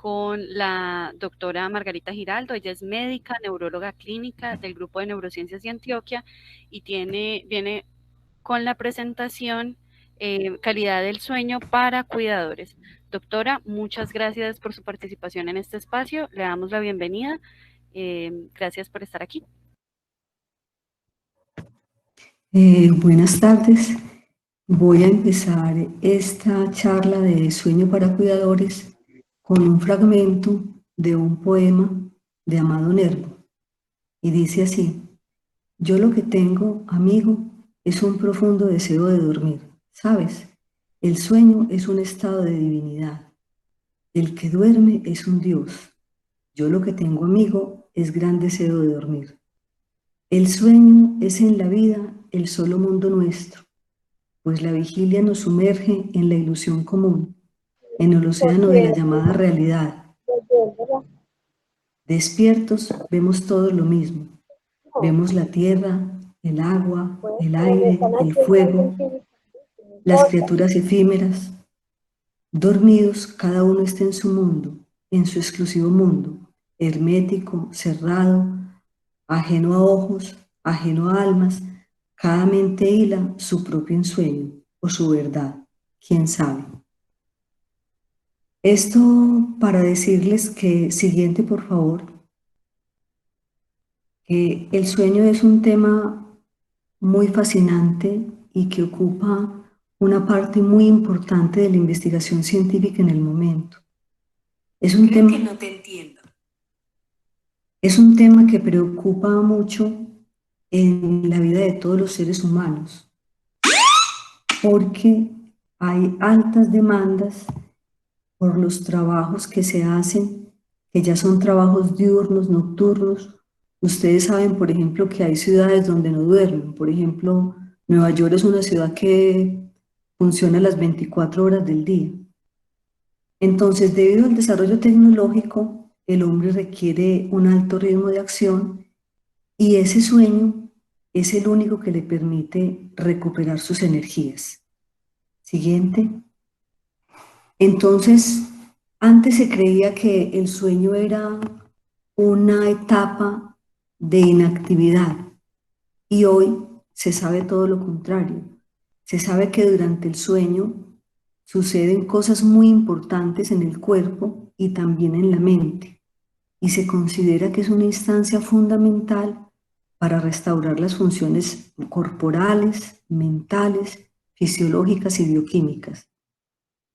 con la doctora Margarita Giraldo. Ella es médica, neuróloga clínica del Grupo de Neurociencias de Antioquia y viene con la presentación Calidad del sueño para cuidadores. Doctora, muchas gracias por su participación en este espacio. Le damos la bienvenida. Gracias por estar aquí. Buenas tardes. Voy a empezar esta charla de sueño para cuidadores con un fragmento de un poema de Amado Nervo. Y dice así: yo lo que tengo, amigo, es un profundo deseo de dormir. ¿Sabes? El sueño es un estado de divinidad. El que duerme es un Dios. Yo lo que tengo, amigo, es gran deseo de dormir. El sueño es en la vida el solo mundo nuestro, pues la vigilia nos sumerge en la ilusión común, en el océano de la llamada realidad. Despiertos vemos todo lo mismo. Vemos la tierra, el agua, el aire, el fuego, las criaturas efímeras. Dormidos, cada uno está en su mundo, en su exclusivo mundo, hermético, cerrado, ajeno a ojos, ajeno a almas. Cada mente hila su propio ensueño o su verdad, quién sabe. Esto para decirles que, siguiente por favor, que el sueño es un tema muy fascinante y que ocupa una parte muy importante de la investigación científica en el momento. Es un tema, que no te entiendo. Es un tema que preocupa mucho en la vida de todos los seres humanos, porque hay altas demandas por los trabajos que se hacen, que ya son trabajos diurnos, nocturnos. Ustedes saben, por ejemplo, que hay ciudades donde no duermen. Por ejemplo, Nueva York es una ciudad que funciona las 24 horas del día. Entonces, debido al desarrollo tecnológico, el hombre requiere un alto ritmo de acción y ese sueño es el único que le permite recuperar sus energías. Siguiente. Entonces, antes se creía que el sueño era una etapa de inactividad y hoy se sabe todo lo contrario. Se sabe que durante el sueño suceden cosas muy importantes en el cuerpo y también en la mente, y se considera que es una instancia fundamental para restaurar las funciones corporales, mentales, fisiológicas y bioquímicas.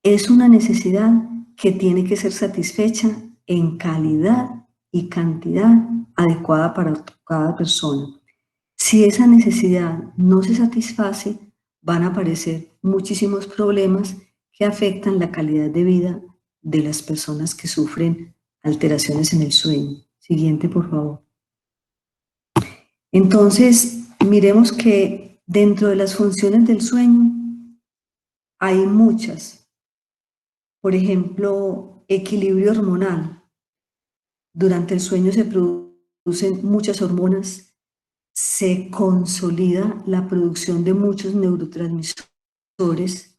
Es una necesidad que tiene que ser satisfecha en calidad y cantidad adecuada para cada persona. Si esa necesidad no se satisface, van a aparecer muchísimos problemas que afectan la calidad de vida de las personas que sufren alteraciones en el sueño. Siguiente, por favor. Entonces, miremos que dentro de las funciones del sueño hay muchas. Por ejemplo, equilibrio hormonal. Durante el sueño se producen muchas hormonas, se consolida la producción de muchos neurotransmisores,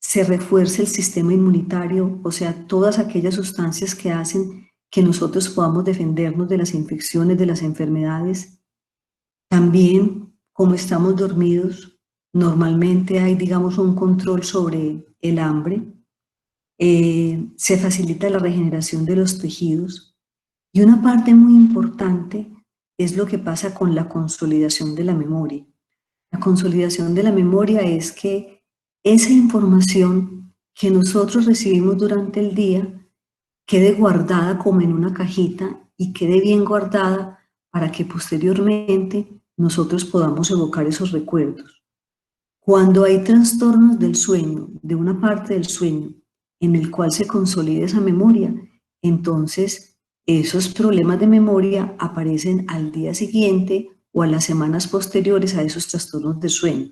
se refuerza el sistema inmunitario, o sea, todas aquellas sustancias que hacen que nosotros podamos defendernos de las infecciones, de las enfermedades. También, como estamos dormidos, normalmente hay, digamos, un control sobre el hambre, se facilita la regeneración de los tejidos y una parte muy importante es lo que pasa con la consolidación de la memoria. La consolidación de la memoria es que esa información que nosotros recibimos durante el día quede guardada como en una cajita y quede bien guardada para que posteriormente nosotros podamos evocar esos recuerdos. Cuando hay trastornos del sueño, de una parte del sueño, en el cual se consolida esa memoria, entonces esos problemas de memoria aparecen al día siguiente o a las semanas posteriores a esos trastornos de sueño.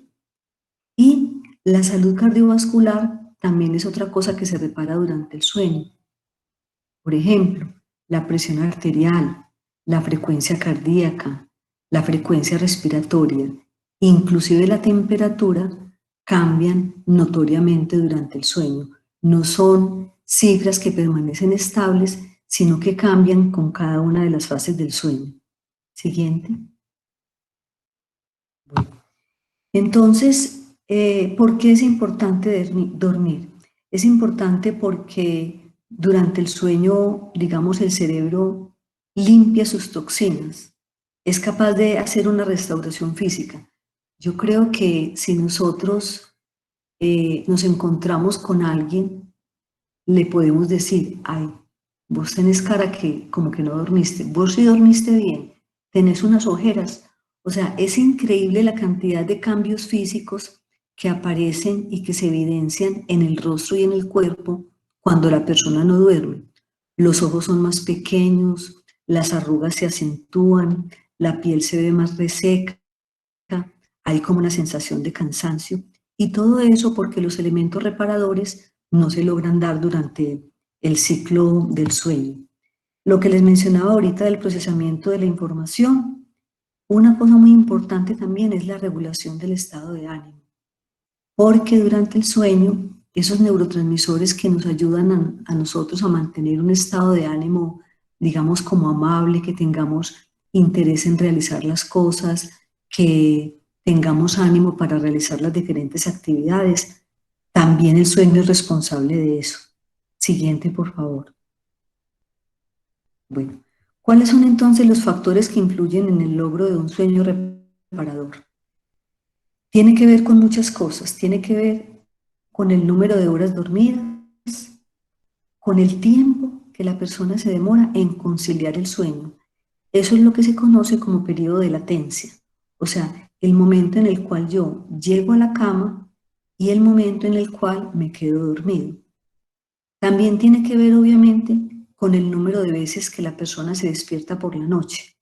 Y la salud cardiovascular también es otra cosa que se repara durante el sueño. Por ejemplo, la presión arterial, la frecuencia cardíaca, la frecuencia respiratoria, inclusive la temperatura, cambian notoriamente durante el sueño. No son cifras que permanecen estables, sino que cambian con cada una de las fases del sueño. Siguiente. Entonces, ¿por qué es importante dormir? Es importante porque durante el sueño, digamos, el cerebro limpia sus toxinas, es capaz de hacer una restauración física. Yo creo que si nosotros nos encontramos con alguien, le podemos decir, ay, vos tenés cara que como que no dormiste, vos sí dormiste bien, tenés unas ojeras. O sea, es increíble la cantidad de cambios físicos que aparecen y que se evidencian en el rostro y en el cuerpo cuando la persona no duerme. Los ojos son más pequeños, las arrugas se acentúan, la piel se ve más reseca, hay como una sensación de cansancio y todo eso porque los elementos reparadores no se logran dar durante el ciclo del sueño. Lo que les mencionaba ahorita del procesamiento de la información, una cosa muy importante también es la regulación del estado de ánimo, porque durante el sueño esos neurotransmisores que nos ayudan a nosotros a mantener un estado de ánimo, digamos, como amable, que tengamos interés en realizar las cosas, que tengamos ánimo para realizar las diferentes actividades. También el sueño es responsable de eso. Siguiente, por favor. Bueno, ¿cuáles son entonces los factores que influyen en el logro de un sueño reparador? Tiene que ver con muchas cosas. Tiene que ver con el número de horas dormidas, con el tiempo que la persona se demora en conciliar el sueño. Eso es lo que se conoce como periodo de latencia, o sea, el momento en el cual yo llego a la cama y el momento en el cual me quedo dormido. También tiene que ver, obviamente, con el número de veces que la persona se despierta por la noche.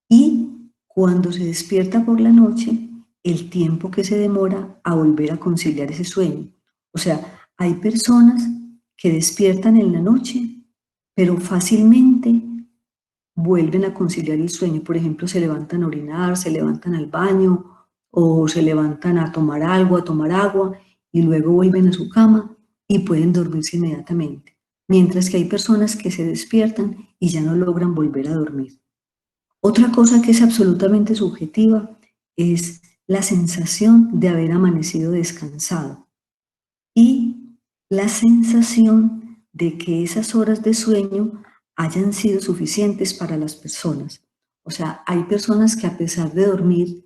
Y cuando se despierta por la noche, el tiempo que se demora a volver a conciliar ese sueño. O sea, hay personas que despiertan en la noche, pero fácilmente vuelven a conciliar el sueño. Por ejemplo, se levantan a orinar, se levantan al baño o se levantan a tomar algo, a tomar agua y luego vuelven a su cama y pueden dormirse inmediatamente. Mientras que hay personas que se despiertan y ya no logran volver a dormir. Otra cosa que es absolutamente subjetiva es la sensación de haber amanecido descansado y la sensación de que esas horas de sueño hayan sido suficientes para las personas. O sea, hay personas que a pesar de dormir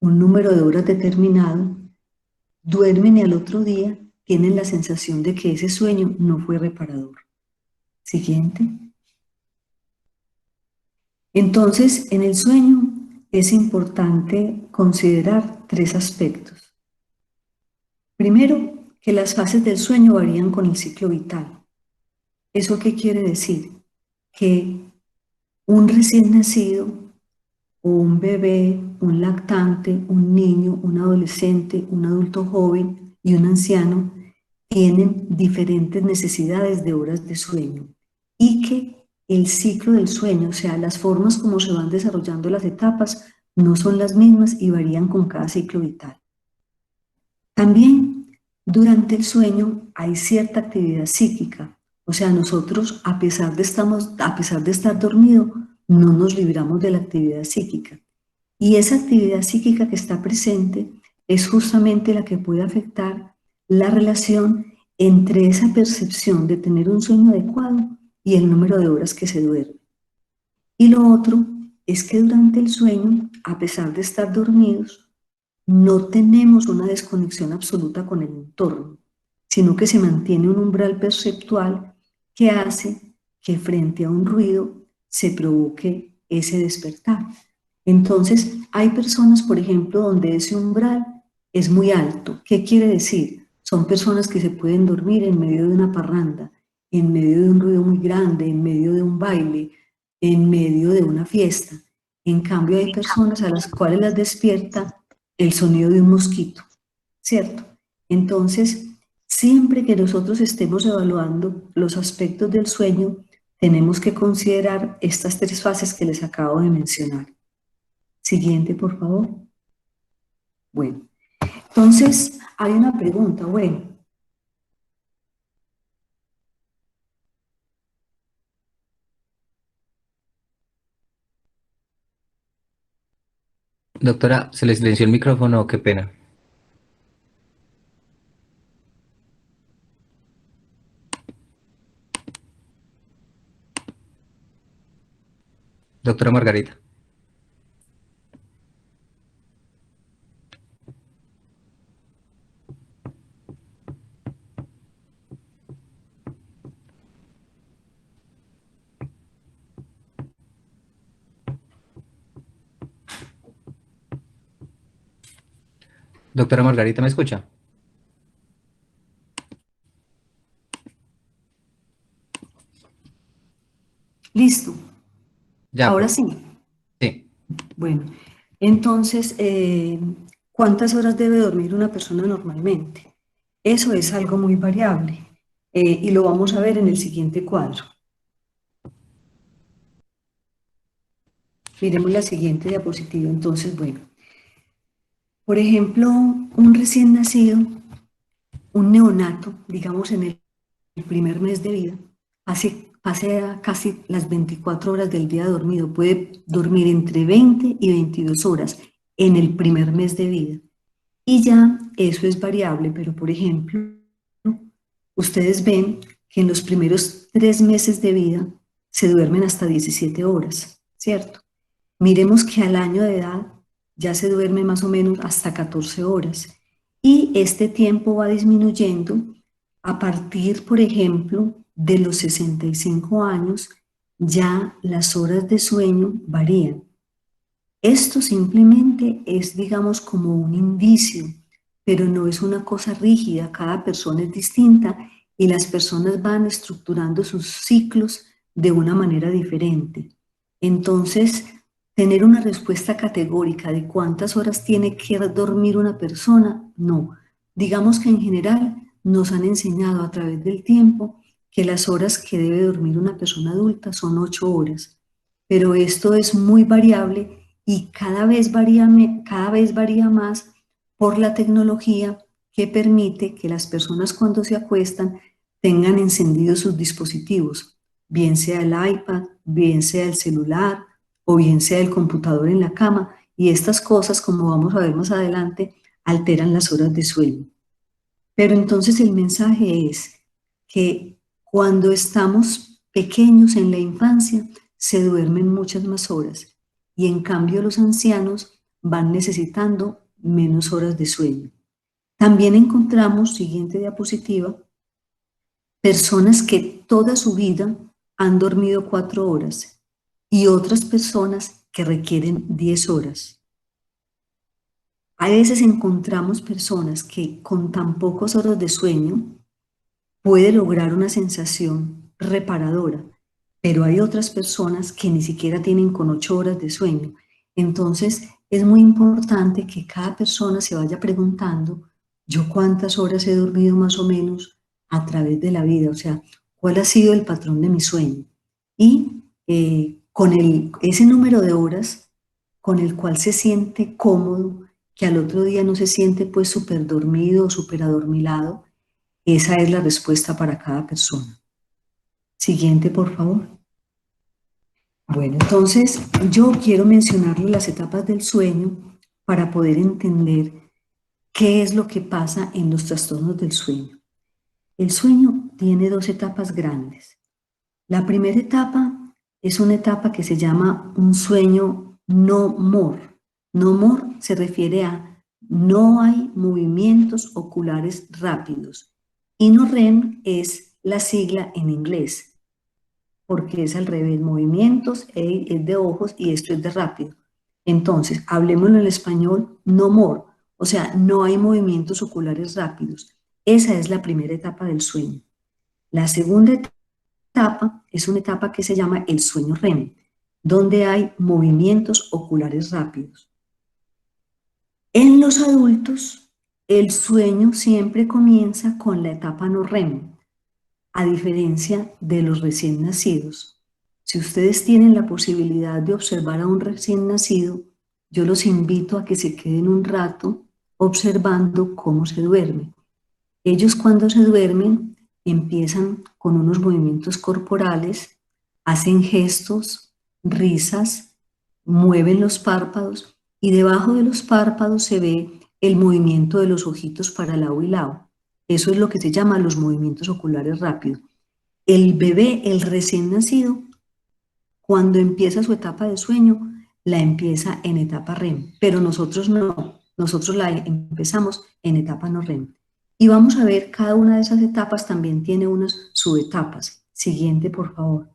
un número de horas determinado, duermen y al otro día tienen la sensación de que ese sueño no fue reparador. Siguiente. Entonces, en el sueño es importante considerar tres aspectos. Primero, que las fases del sueño varían con el ciclo vital. ¿Eso qué quiere decir? Que un recién nacido o un bebé, un lactante, un niño, un adolescente, un adulto joven y un anciano tienen diferentes necesidades de horas de sueño y que el ciclo del sueño, o sea, las formas como se van desarrollando las etapas, no son las mismas y varían con cada ciclo vital. También durante el sueño hay cierta actividad psíquica, o sea, nosotros a pesar de estar dormido, no nos libramos de la actividad psíquica. Y esa actividad psíquica que está presente es justamente la que puede afectar la relación entre esa percepción de tener un sueño adecuado y el número de horas que se duerme. Y lo otro es que durante el sueño, a pesar de estar dormidos, no tenemos una desconexión absoluta con el entorno, sino que se mantiene un umbral perceptual que hace que frente a un ruido se provoque ese despertar. Entonces, hay personas, por ejemplo, donde ese umbral es muy alto. ¿Qué quiere decir? Son personas que se pueden dormir en medio de una parranda, en medio de un ruido muy grande, en medio de un baile, en medio de una fiesta. En cambio, hay personas a las cuales las despierta el sonido de un mosquito, ¿cierto? Entonces, siempre que nosotros estemos evaluando los aspectos del sueño, tenemos que considerar estas tres fases que les acabo de mencionar. Siguiente, por favor. Bueno, entonces hay una pregunta, bueno, Doctora, se le silenció el micrófono, qué pena. Doctora Margarita. Doctora Margarita, ¿me escucha? Listo, Ya, ahora sí. sí. Bueno, entonces, ¿cuántas horas debe dormir una persona normalmente? Eso es algo muy variable y lo vamos a ver en el siguiente cuadro. Miremos la siguiente diapositiva. Entonces, bueno, por ejemplo, un recién nacido, un neonato, digamos en el primer mes de vida, pasa casi las 24 horas del día dormido, puede dormir entre 20 y 22 horas en el primer mes de vida. Y ya eso es variable, pero por ejemplo, ustedes ven que en los primeros 3 meses de vida se duermen hasta 17 horas, ¿cierto? Miremos que al año de edad ya se duerme más o menos hasta 14 horas y este tiempo va disminuyendo a partir, por ejemplo, de los 65 años, ya las horas de sueño varían. Esto simplemente es, digamos, como un indicio, pero no es una cosa rígida, cada persona es distinta y las personas van estructurando sus ciclos de una manera diferente. Entonces, tener una respuesta categórica de cuántas horas tiene que dormir una persona, no. Digamos que en general nos han enseñado a través del tiempo que las horas que debe dormir una persona adulta son 8 horas, pero esto es muy variable y cada vez varía más por la tecnología que permite que las personas cuando se acuestan tengan encendidos sus dispositivos, bien sea el iPad, bien sea el celular o bien sea el computador en la cama, y estas cosas, como vamos a ver más adelante, alteran las horas de sueño. Pero entonces el mensaje es que cuando estamos pequeños en la infancia se duermen muchas más horas y en cambio los ancianos van necesitando menos horas de sueño. También encontramos, siguiente diapositiva, personas que toda su vida han dormido 4 horas y otras personas que requieren 10 horas. A veces encontramos personas que con tan pocas horas de sueño puede lograr una sensación reparadora, pero hay otras personas que ni siquiera tienen con 8 horas de sueño. Entonces, es muy importante que cada persona se vaya preguntando, ¿yo cuántas horas he dormido más o menos a través de la vida? O sea, ¿cuál ha sido el patrón de mi sueño? Y con ese número de horas con el cual se siente cómodo, que al otro día no se siente pues súper dormido o súper adormilado, esa es la respuesta para cada persona. Siguiente, por favor. Bueno, entonces yo quiero mencionarle las etapas del sueño para poder entender qué es lo que pasa en los trastornos del sueño. El sueño tiene dos etapas grandes. La primera etapa es una etapa que se llama un sueño no more. No more se refiere a no hay movimientos oculares rápidos. Y no REM es la sigla en inglés, porque es al revés, movimientos es de ojos y esto es de rápido. Entonces, hablemoslo en español, no more, o sea, no hay movimientos oculares rápidos. Esa es la primera etapa del sueño. La segunda etapa es una etapa que se llama el sueño REM, donde hay movimientos oculares rápidos. En los adultos, el sueño siempre comienza con la etapa no REM, a diferencia de los recién nacidos. Si ustedes tienen la posibilidad de observar a un recién nacido, yo los invito a que se queden un rato observando cómo se duerme. Ellos cuando se duermen empiezan con unos movimientos corporales, hacen gestos, risas, mueven los párpados y debajo de los párpados se ve el movimiento de los ojitos para lado y lado. Eso es lo que se llama los movimientos oculares rápidos. El bebé, el recién nacido, cuando empieza su etapa de sueño, la empieza en etapa REM, pero nosotros no, nosotros la empezamos en etapa no REM. Y vamos a ver, cada una de esas etapas también tiene unas subetapas. Siguiente, por favor.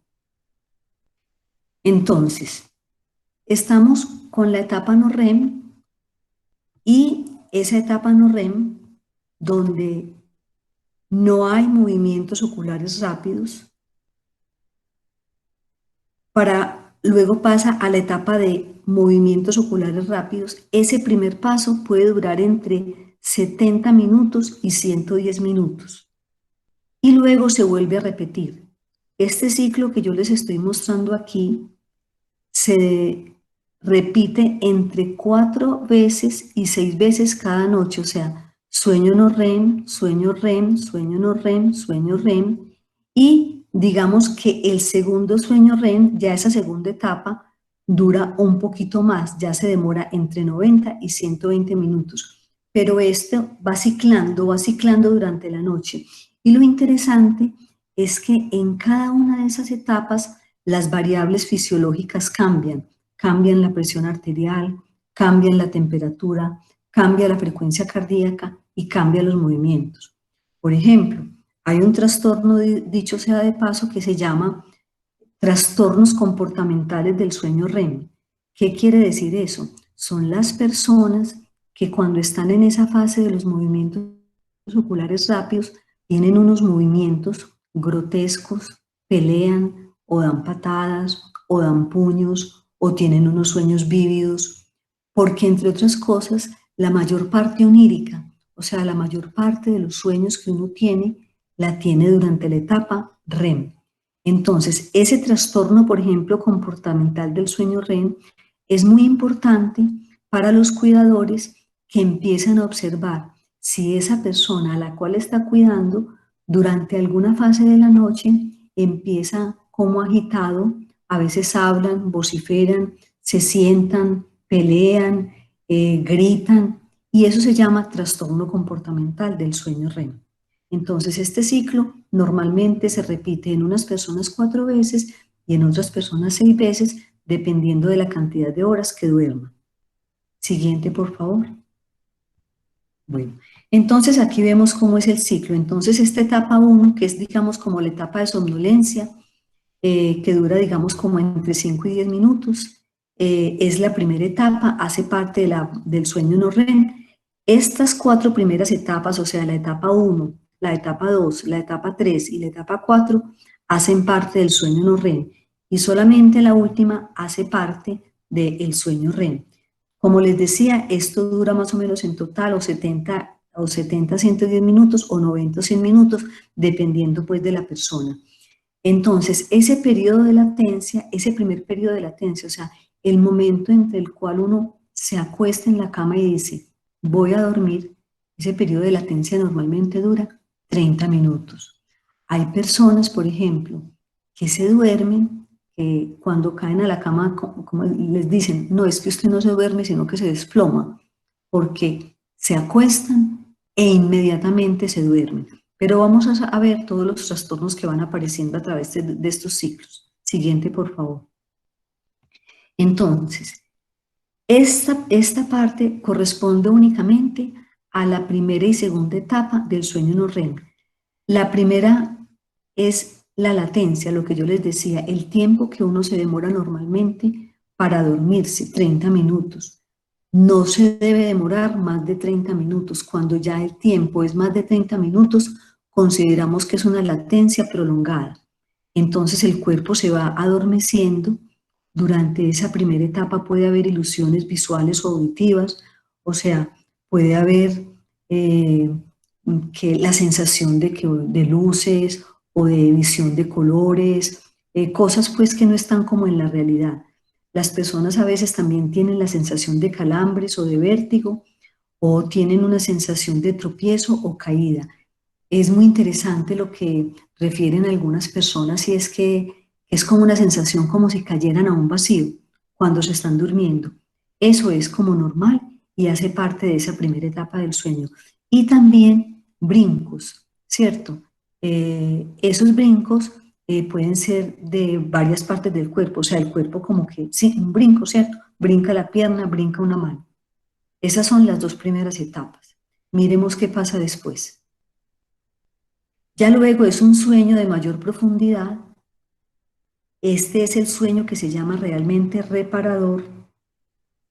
Entonces, estamos con la etapa no REM y esa etapa no REM donde no hay movimientos oculares rápidos, luego pasa a la etapa de movimientos oculares rápidos. Ese primer paso puede durar entre 70 minutos y 110 minutos. Y luego se vuelve a repetir. Este ciclo que yo les estoy mostrando aquí se repite entre 4 veces y 6 veces cada noche, o sea, sueño no REM, sueño REM, sueño no REM, sueño REM, y digamos que el segundo sueño REM, ya esa segunda etapa, dura un poquito más, ya se demora entre 90 y 120 minutos, pero esto va ciclando durante la noche. Y lo interesante es que en cada una de esas etapas las variables fisiológicas cambian. Cambian la presión arterial, cambian la temperatura, cambia la frecuencia cardíaca y cambian los movimientos. Por ejemplo, hay un trastorno, dicho sea de paso, que se llama trastornos comportamentales del sueño REM. ¿Qué quiere decir eso? Son las personas que cuando están en esa fase de los movimientos oculares rápidos tienen unos movimientos grotescos, pelean o dan patadas o dan puños o tienen unos sueños vívidos, porque entre otras cosas la mayor parte onírica, o sea, la mayor parte de los sueños que uno tiene, la tiene durante la etapa REM. Entonces, ese trastorno, por ejemplo, comportamental del sueño REM, es muy importante para los cuidadores que empiezan a observar si esa persona a la cual está cuidando durante alguna fase de la noche empieza como agitado, a veces hablan, vociferan, se sientan, pelean, gritan, y eso se llama trastorno comportamental del sueño REM. Entonces, este ciclo normalmente se repite en unas personas 4 veces y en otras personas 6 veces, dependiendo de la cantidad de horas que duerman. Siguiente, por favor. Bueno, entonces aquí vemos cómo es el ciclo. Entonces, esta etapa 1, que es, digamos, como la etapa de somnolencia, que dura, digamos, como entre 5 y 10 minutos, es la primera etapa, hace parte del sueño no REM. Estas 4 primeras etapas, o sea, la etapa 1, la etapa 2, la etapa 3 y la etapa 4, hacen parte del sueño no REM, y solamente la última hace parte del sueño REM. Como les decía, esto dura más o menos en total o 70 a 110 minutos o 90 o 100 minutos, dependiendo pues de la persona. Entonces, ese periodo de latencia, ese primer periodo de latencia, o sea, el momento entre el cual uno se acuesta en la cama y dice, voy a dormir, ese periodo de latencia normalmente dura 30 minutos. Hay personas, por ejemplo, que se duermen, que cuando caen a la cama, como les dicen, no es que usted no se duerme, sino que se desploma, porque se acuestan e inmediatamente se duermen. Pero vamos a ver todos los trastornos que van apareciendo a través de estos ciclos. Siguiente, por favor. Entonces, esta parte corresponde únicamente a la primera y segunda etapa del sueño no REM. La primera es la latencia, lo que yo les decía, el tiempo que uno se demora normalmente para dormirse, 30 minutos. No se debe demorar más de 30 minutos. Cuando ya el tiempo es más de 30 minutos, consideramos que es una latencia prolongada. Entonces el cuerpo se va adormeciendo. Durante esa primera etapa puede haber ilusiones visuales o auditivas, o sea, puede haber que la sensación de luces o de visión de colores, cosas pues que no están como en la realidad. Las personas a veces también tienen la sensación de calambres o de vértigo, o tienen una sensación de tropiezo o caída. Es muy interesante lo que refieren algunas personas, y es que es como una sensación como si cayeran a un vacío cuando se están durmiendo. Eso es como normal y hace parte de esa primera etapa del sueño. Y también brincos, ¿cierto? Esos brincos pueden ser de varias partes del cuerpo, o sea, el cuerpo como que, sí, un brinco, ¿cierto? Brinca la pierna, brinca una mano. Esas son las dos primeras etapas. Miremos qué pasa después. Ya luego es un sueño de mayor profundidad. Este es el sueño que se llama realmente reparador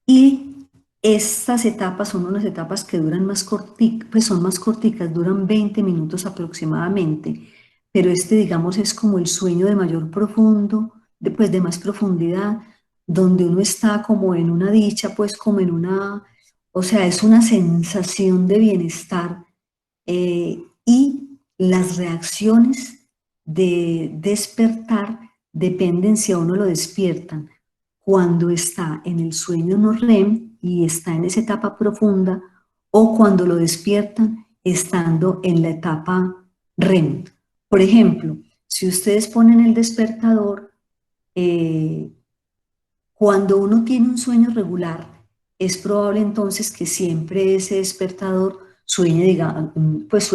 y estas etapas son unas etapas que duran más corticas, pues son más corticas, duran 20 minutos aproximadamente, pero este, digamos, es como el sueño de mayor profundo, pues de más profundidad, donde uno está como en una dicha, pues como en una, o sea, es una sensación de bienestar y las reacciones de despertar dependen si a uno lo despiertan cuando está en el sueño no REM y está en esa etapa profunda o cuando lo despiertan estando en la etapa REM. Por ejemplo, si ustedes ponen el despertador, cuando uno tiene un sueño regular, es probable entonces que siempre ese despertador sueñe, digamos, pues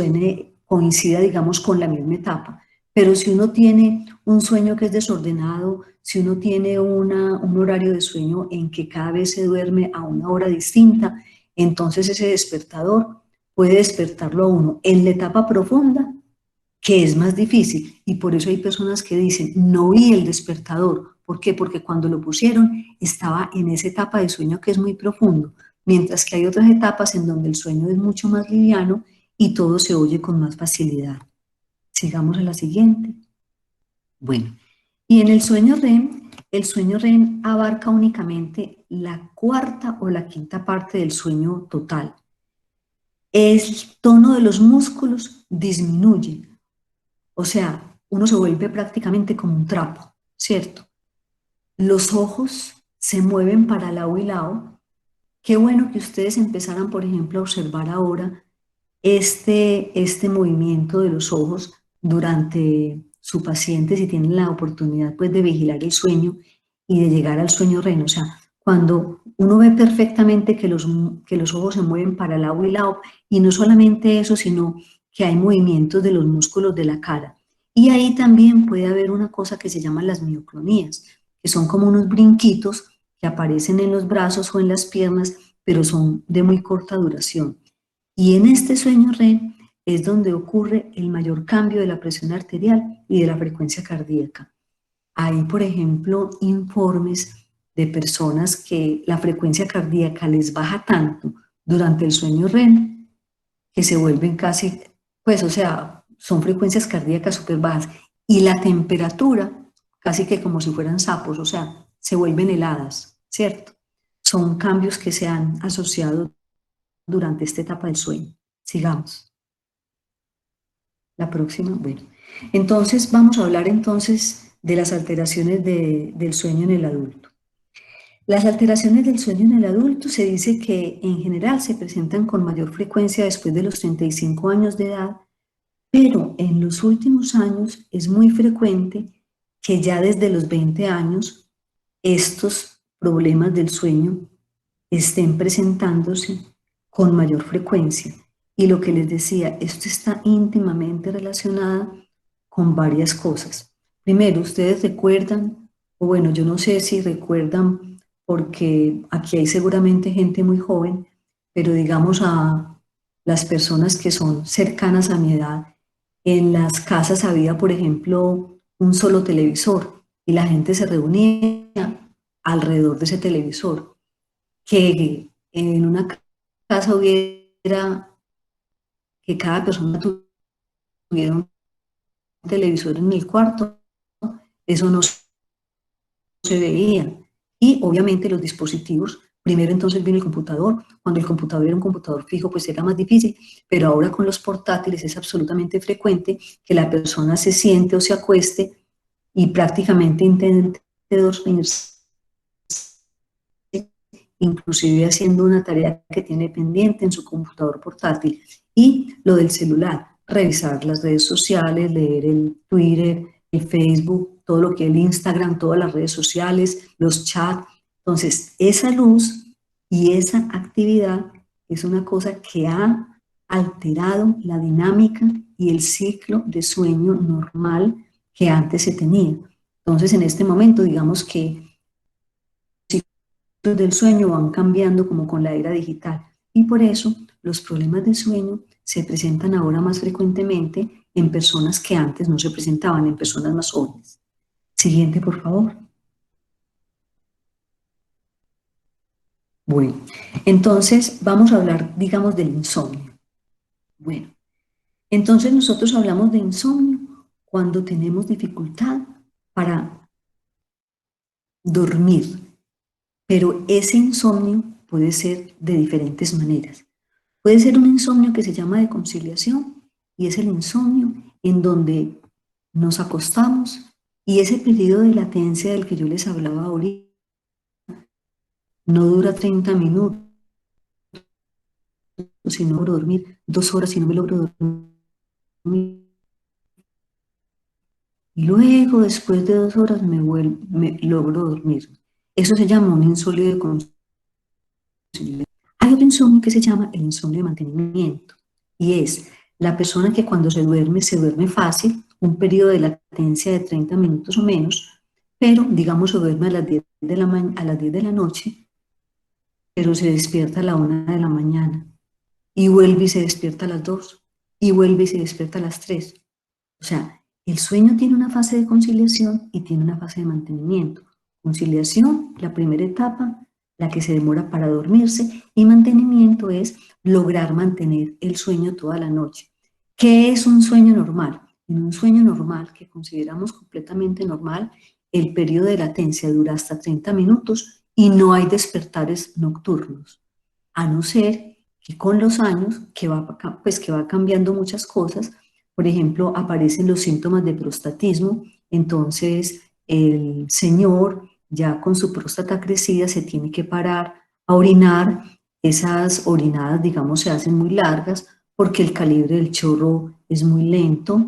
coincida, digamos, con la misma etapa. Pero si uno tiene un sueño que es desordenado, si uno tiene un horario de sueño en que cada vez se duerme a una hora distinta, entonces ese despertador puede despertarlo a uno en la etapa profunda, que es más difícil. Y por eso hay personas que dicen, no vi el despertador. ¿Por qué? Porque cuando lo pusieron estaba en esa etapa de sueño que es muy profundo, mientras que hay otras etapas en donde el sueño es mucho más liviano y todo se oye con más facilidad. Sigamos a la siguiente. Bueno, y en el sueño REM abarca únicamente la cuarta o la quinta parte del sueño total. El tono de los músculos disminuye, o sea, uno se vuelve prácticamente como un trapo, ¿cierto? Los ojos se mueven para lado y lado. Qué bueno que ustedes empezaran, por ejemplo, a observar ahora este movimiento de los ojos durante su paciente, si tienen la oportunidad pues, de vigilar el sueño y de llegar al sueño REM. O sea, cuando uno ve perfectamente que los ojos se mueven para lado y lado, y no solamente eso, sino que hay movimientos de los músculos de la cara. Y ahí también puede haber una cosa que se llama las mioclonías, que son como unos brinquitos que aparecen en los brazos o en las piernas, pero son de muy corta duración. Y en este sueño REM es donde ocurre el mayor cambio de la presión arterial y de la frecuencia cardíaca. Hay, por ejemplo, informes de personas que la frecuencia cardíaca les baja tanto durante el sueño REM que se vuelven casi, pues, o sea, son frecuencias cardíacas súper bajas. Y la temperatura, casi que como si fueran sapos, o sea, se vuelven heladas, ¿cierto? Son cambios que se han asociado durante esta etapa del sueño. Sigamos. La próxima, bueno. Entonces vamos a hablar entonces de las alteraciones del sueño en el adulto. Las alteraciones del sueño en el adulto se dice que en general se presentan con mayor frecuencia después de los 35 años de edad, pero en los últimos años es muy frecuente que ya desde los 20 años estos problemas del sueño estén presentándose con mayor frecuencia. Y lo que les decía, esto está íntimamente relacionado con varias cosas. Primero, ustedes recuerdan, o bueno, yo no sé si recuerdan, porque aquí hay seguramente gente muy joven, pero digamos a las personas que son cercanas a mi edad, en las casas había, por ejemplo, un solo televisor y la gente se reunía alrededor de ese televisor. Que en una casa hubiera, que cada persona tuviera un televisor en el cuarto, eso no se veía. Y obviamente los dispositivos, primero entonces vino el computador, cuando el computador era un computador fijo pues era más difícil, pero ahora con los portátiles es absolutamente frecuente que la persona se siente o se acueste y prácticamente intente dormirse, inclusive haciendo una tarea que tiene pendiente en su computador portátil. Y lo del celular, revisar las redes sociales, leer el Twitter, el Facebook, todo lo que es el Instagram, todas las redes sociales, los chats. Entonces, esa luz Y esa actividad es una cosa que ha alterado la dinámica y el ciclo de sueño normal que antes se tenía. Entonces, en este momento, digamos que los ciclos del sueño van cambiando como con la era digital. Y por eso los problemas de sueño se presentan ahora más frecuentemente en personas que antes no se presentaban, en personas más jóvenes. Siguiente, por favor. Bueno, entonces vamos a hablar, digamos, del insomnio. Bueno, entonces nosotros hablamos de insomnio cuando tenemos dificultad para dormir, pero ese insomnio puede ser de diferentes maneras. Puede ser un insomnio que se llama de conciliación y es el insomnio en donde nos acostamos y ese periodo de latencia del que yo les hablaba ahorita no dura 30 minutos, si no logro dormir 2 horas, si no me logro dormir. Y luego, después de 2 horas, me logro dormir. Eso se llama un insomnio de conciliación. Hay otro insomnio que se llama el insomnio de mantenimiento. Y es la persona que cuando se duerme fácil, un periodo de latencia de 30 minutos o menos, pero digamos se duerme a las 10 de la noche, pero se despierta a la 1 de la mañana. Y vuelve y se despierta a las 2, y vuelve y se despierta a las 3. O sea, el sueño tiene una fase de conciliación y tiene una fase de mantenimiento. Conciliación, la primera etapa, la que se demora para dormirse, y mantenimiento es lograr mantener el sueño toda la noche. ¿Qué es un sueño normal? En un sueño normal, que consideramos completamente normal, el periodo de latencia dura hasta 30 minutos y no hay despertares nocturnos, a no ser que con los años, que va cambiando muchas cosas. Por ejemplo, aparecen los síntomas de prostatismo, entonces el señor ya con su próstata crecida se tiene que parar a orinar, esas orinadas, digamos, se hacen muy largas porque el calibre del chorro es muy lento,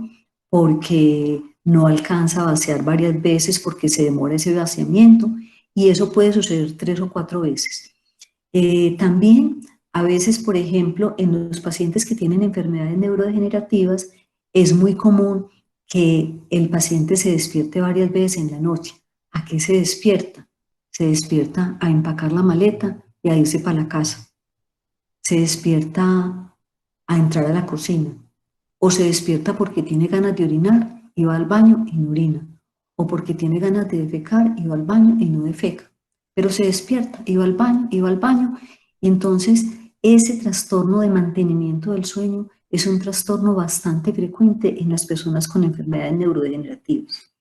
porque no alcanza a vaciar varias veces, porque se demora ese vaciamiento, y eso puede suceder 3 o 4 veces. También a veces, por ejemplo, en los pacientes que tienen enfermedades neurodegenerativas, es muy común que el paciente se despierte varias veces en la noche. ¿A qué se despierta? Se despierta a empacar la maleta y a irse para la casa. Se despierta a entrar a la cocina. O se despierta porque tiene ganas de orinar y va al baño y no orina. O porque tiene ganas de defecar y va al baño y no defeca. Pero se despierta y va al baño y va al baño. Y entonces ese trastorno de mantenimiento del sueño es un trastorno bastante frecuente en las personas con enfermedades neurodegenerativas.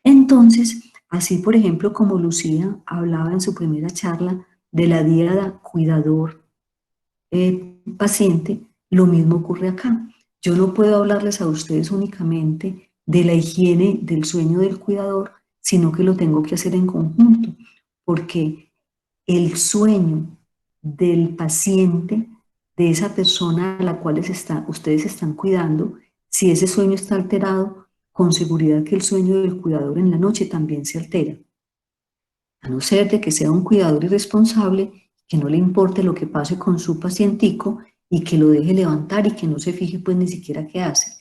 Entonces, así por ejemplo como Lucía hablaba en su primera charla de la diada cuidador paciente, lo mismo ocurre acá. Yo no puedo hablarles a ustedes únicamente de la higiene del sueño del cuidador, sino que lo tengo que hacer en conjunto, porque el sueño del paciente, de esa persona a la cual ustedes están cuidando, si ese sueño está alterado, con seguridad que el sueño del cuidador en la noche también se altera. A no ser de que sea un cuidador irresponsable, que no le importe lo que pase con su pacientico y que lo deje levantar y que no se fije pues ni siquiera qué hace.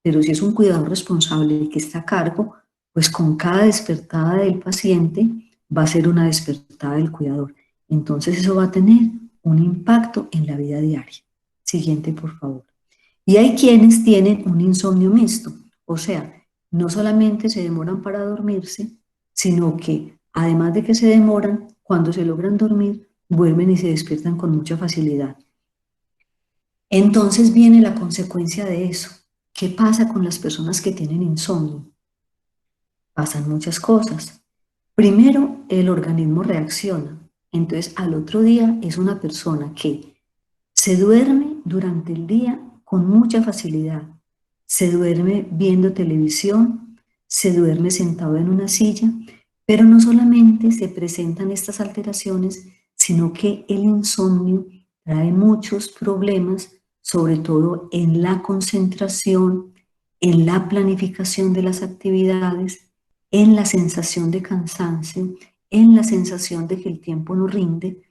Pero si es un cuidador responsable que está a cargo, pues con cada despertada del paciente va a ser una despertada del cuidador. Entonces eso va a tener un impacto en la vida diaria. Siguiente, por favor. Y hay quienes tienen un insomnio mixto, o sea, no solamente se demoran para dormirse, sino que además de que se demoran, cuando se logran dormir, vuelven y se despiertan con mucha facilidad. Entonces viene la consecuencia de eso. ¿Qué pasa con las personas que tienen insomnio? Pasan muchas cosas. Primero, el organismo reacciona. Entonces, al otro día es una persona que se duerme durante el día con mucha facilidad. Se duerme viendo televisión, se duerme sentado en una silla, pero no solamente se presentan estas alteraciones, sino que el insomnio trae muchos problemas, sobre todo en la concentración, en la planificación de las actividades, en la sensación de cansancio, en la sensación de que el tiempo no rinde.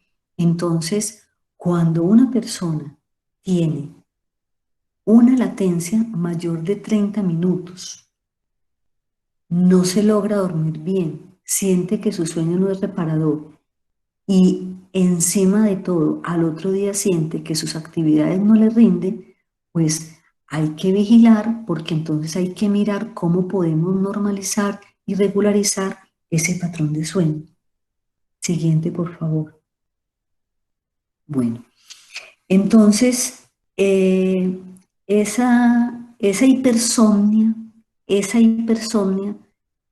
Entonces, cuando una persona tiene una latencia mayor de 30 minutos, no se logra dormir bien, siente que su sueño no es reparador y encima de todo al otro día siente que sus actividades no le rinden, pues hay que vigilar, porque entonces hay que mirar cómo podemos normalizar y regularizar ese patrón de sueño. Siguiente, por favor. Bueno, entonces esa hipersomnia,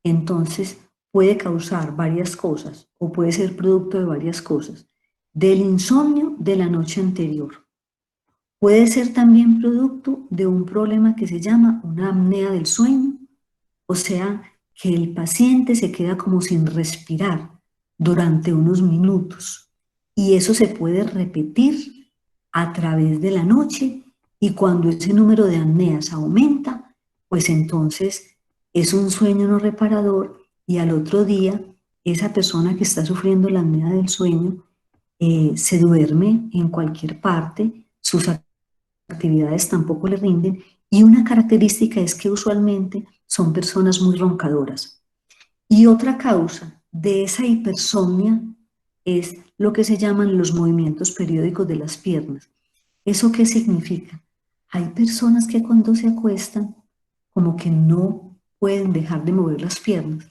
entonces puede causar varias cosas o puede ser producto de varias cosas. Del insomnio de la noche anterior. Puede ser también producto de un problema que se llama una apnea del sueño, o sea, que el paciente se queda como sin respirar durante unos minutos y eso se puede repetir a través de la noche y cuando ese número de apneas aumenta, pues entonces es un sueño no reparador y al otro día esa persona que está sufriendo la apnea del sueño se duerme en cualquier parte, sus actividades tampoco le rinden y una característica es que usualmente son personas muy roncadoras. Y otra causa de esa hipersomnia es lo que se llaman los movimientos periódicos de las piernas. ¿Eso qué significa? Hay personas que cuando se acuestan como que no pueden dejar de mover las piernas.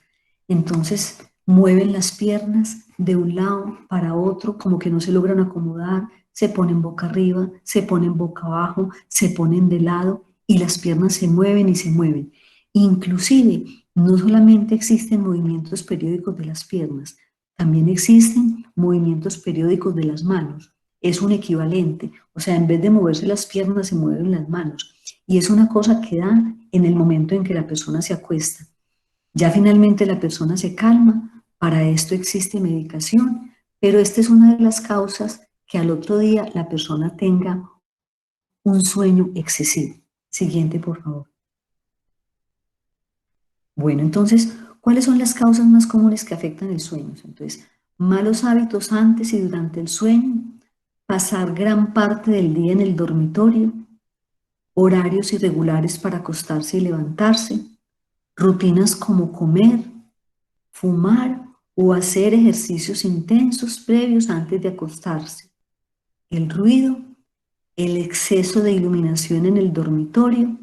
Entonces mueven las piernas de un lado para otro, como que no se logran acomodar, se ponen boca arriba, se ponen boca abajo, se ponen de lado y las piernas se mueven y se mueven. Inclusive, no solamente existen movimientos periódicos de las piernas, también existen movimientos periódicos de las manos. Es un equivalente, o sea, en vez de moverse las piernas, se mueven las manos. Y es una cosa que da en el momento en que la persona se acuesta. Ya finalmente la persona se calma, para esto existe medicación, pero esta es una de las causas que al otro día la persona tenga un sueño excesivo. Siguiente, por favor. Bueno, entonces, ¿cuáles son las causas más comunes que afectan el sueño? Entonces, malos hábitos antes y durante el sueño, pasar gran parte del día en el dormitorio, horarios irregulares para acostarse y levantarse, rutinas como comer, fumar o hacer ejercicios intensos previos antes de acostarse, el ruido, el exceso de iluminación en el dormitorio,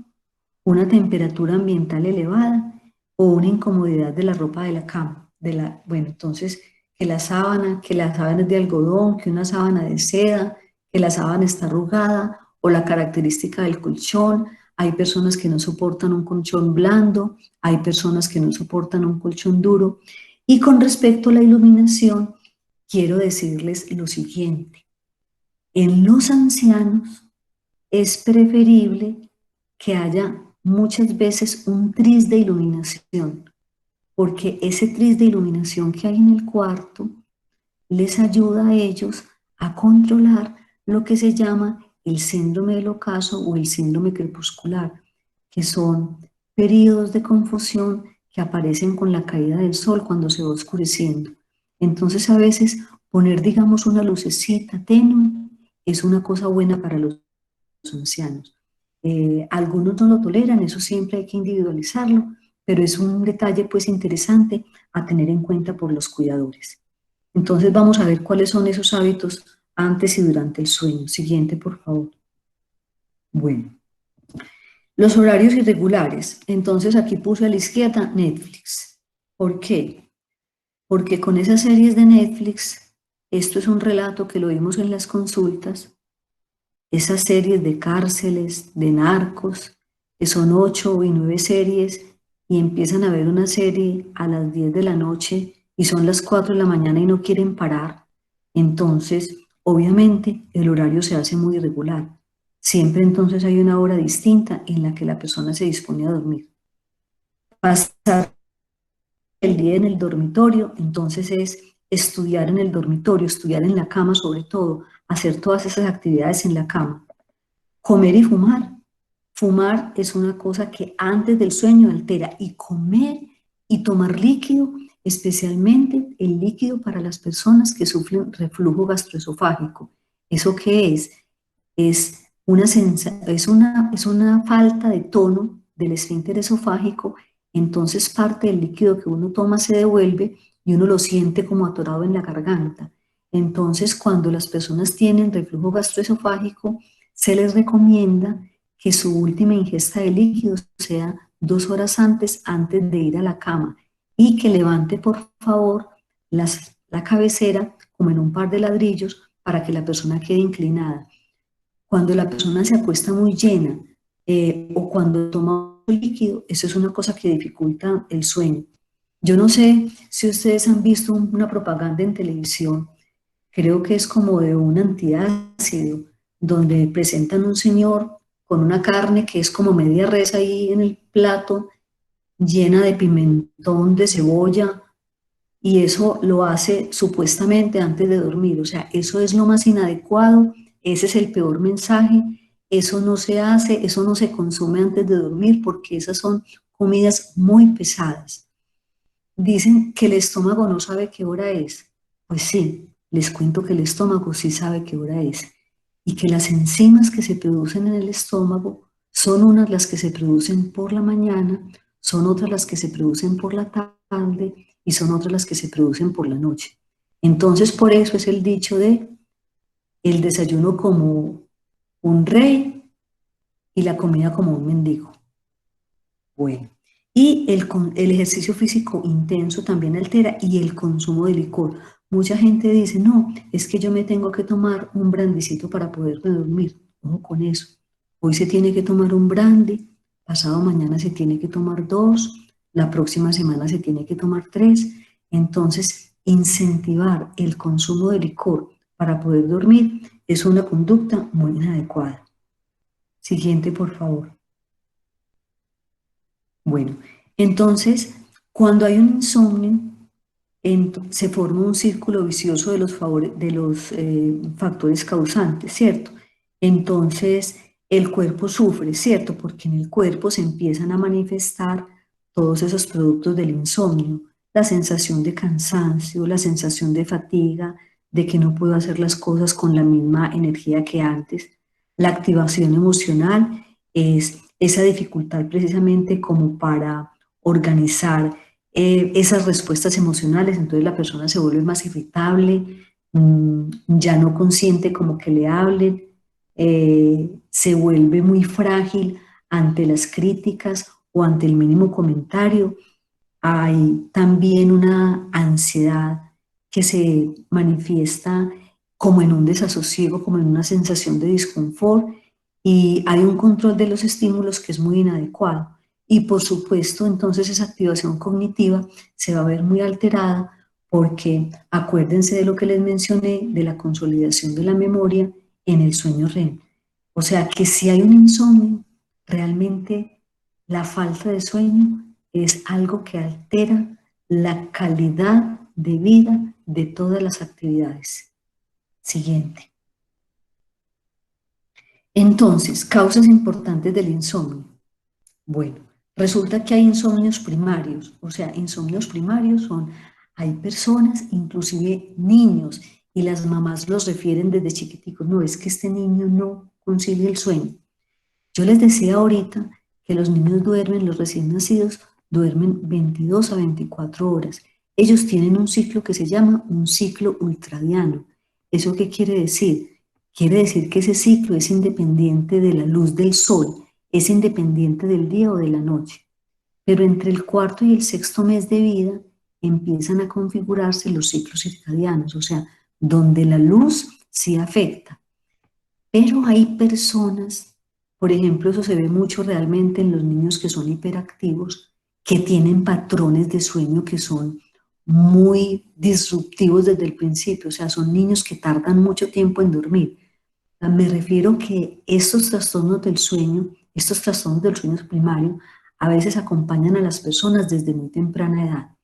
una temperatura ambiental elevada o una incomodidad de la ropa de la cama. Bueno, entonces, que la sábana es de algodón, que una sábana de seda, que la sábana está arrugada o la característica del colchón. Hay personas que no soportan un colchón blando, hay personas que no soportan un colchón duro. Y con respecto a la iluminación, quiero decirles lo siguiente. En los ancianos es preferible que haya muchas veces un tris de iluminación, porque ese tris de iluminación que hay en el cuarto les ayuda a ellos a controlar lo que se llama el síndrome del ocaso o el síndrome crepuscular, que son periodos de confusión que aparecen con la caída del sol cuando se va oscureciendo. Entonces a veces poner, digamos, una lucecita tenue es una cosa buena para los ancianos. Algunos no lo toleran, eso siempre hay que individualizarlo, pero es un detalle pues interesante a tener en cuenta por los cuidadores. Entonces vamos a ver cuáles son esos hábitos antes y durante el sueño. Siguiente, por favor. Bueno, los horarios irregulares. Entonces aquí puse a la izquierda Netflix. ¿Por qué? Porque con esas series de Netflix, esto es un relato que lo vimos en las consultas, esas series de cárceles, de narcos, que son 8 y 9 series, y empiezan a ver una serie a las 10 de la noche y son las 4 de la mañana y no quieren parar. Entonces, obviamente, el horario se hace muy irregular. Siempre entonces hay una hora distinta en la que la persona se dispone a dormir. Pasar el día en el dormitorio, entonces es estudiar en el dormitorio, estudiar en la cama sobre todo, hacer todas esas actividades en la cama. Comer y fumar. Fumar es una cosa que antes del sueño altera y comer y tomar líquido especialmente el líquido para las personas que sufren reflujo gastroesofágico. ¿Eso qué es? Es una falta de tono del esfínter esofágico, entonces parte del líquido que uno toma se devuelve y uno lo siente como atorado en la garganta. Entonces, cuando las personas tienen reflujo gastroesofágico, se les recomienda que su última ingesta de líquidos sea 2 horas antes de ir a la cama y que levante, por favor, la cabecera como en un par de ladrillos para que la persona quede inclinada. Cuando la persona se acuesta muy llena o cuando toma líquido, eso es una cosa que dificulta el sueño. Yo no sé si ustedes han visto una propaganda en televisión, creo que es como de un antiácido, donde presentan un señor con una carne que es como media res ahí en el plato, llena de pimentón, de cebolla, y eso lo hace supuestamente antes de dormir. O sea, eso es lo más inadecuado, ese es el peor mensaje, eso no se hace, eso no se consume antes de dormir porque esas son comidas muy pesadas. Dicen que el estómago no sabe qué hora es. Pues sí, les cuento que el estómago sí sabe qué hora es y que las enzimas que se producen en el estómago son unas las que se producen por la mañana, son otras las que se producen por la tarde y son otras las que se producen por la noche. Entonces, por eso es el dicho de el desayuno como un rey y la comida como un mendigo. Bueno, y el ejercicio físico intenso también altera y el consumo de licor. Mucha gente dice, no, es que yo me tengo que tomar un brandicito para poderme dormir. Ojo con eso. Hoy se tiene que tomar un brandy, pasado mañana se tiene que tomar 2, la próxima semana se tiene que tomar 3. Entonces, incentivar el consumo de licor para poder dormir es una conducta muy inadecuada. Siguiente, por favor. Bueno, entonces, cuando hay un insomnio, se forma un círculo vicioso de los factores causantes, ¿cierto? Entonces, el cuerpo sufre, ¿cierto? Porque en el cuerpo se empiezan a manifestar todos esos productos del insomnio, la sensación de cansancio, la sensación de fatiga, de que no puedo hacer las cosas con la misma energía que antes. La activación emocional es esa dificultad precisamente como para organizar esas respuestas emocionales, entonces la persona se vuelve más irritable, ya no consiente como que le hablen, se vuelve muy frágil ante las críticas o ante el mínimo comentario. Hay también una ansiedad que se manifiesta como en un desasosiego, como en una sensación de disconfort, y hay un control de los estímulos que es muy inadecuado. Y por supuesto, entonces esa activación cognitiva se va a ver muy alterada porque acuérdense de lo que les mencioné de la consolidación de la memoria en el sueño REM. O sea que si hay un insomnio, realmente la falta de sueño es algo que altera la calidad de vida de todas las actividades. Siguiente. Entonces, causas importantes del insomnio. Bueno, resulta que hay insomnios primarios, o sea, insomnios primarios son, hay personas, inclusive niños, y las mamás los refieren desde chiquiticos, no, es que este niño no concilia el sueño. Yo les decía ahorita que los niños duermen, los recién nacidos, duermen 22 a 24 horas. Ellos tienen un ciclo que se llama un ciclo ultradiano. ¿Eso qué quiere decir? Quiere decir que ese ciclo es independiente de la luz del sol, es independiente del día o de la noche. Pero entre el cuarto y el sexto mes de vida empiezan a configurarse los ciclos circadianos, o sea, donde la luz sí afecta. Pero hay personas, por ejemplo, eso se ve mucho realmente en los niños que son hiperactivos, que tienen patrones de sueño que son muy disruptivos desde el principio, o sea, son niños que tardan mucho tiempo en dormir. Me refiero que estos trastornos del sueño primario, a veces acompañan a las personas desde muy temprana edad,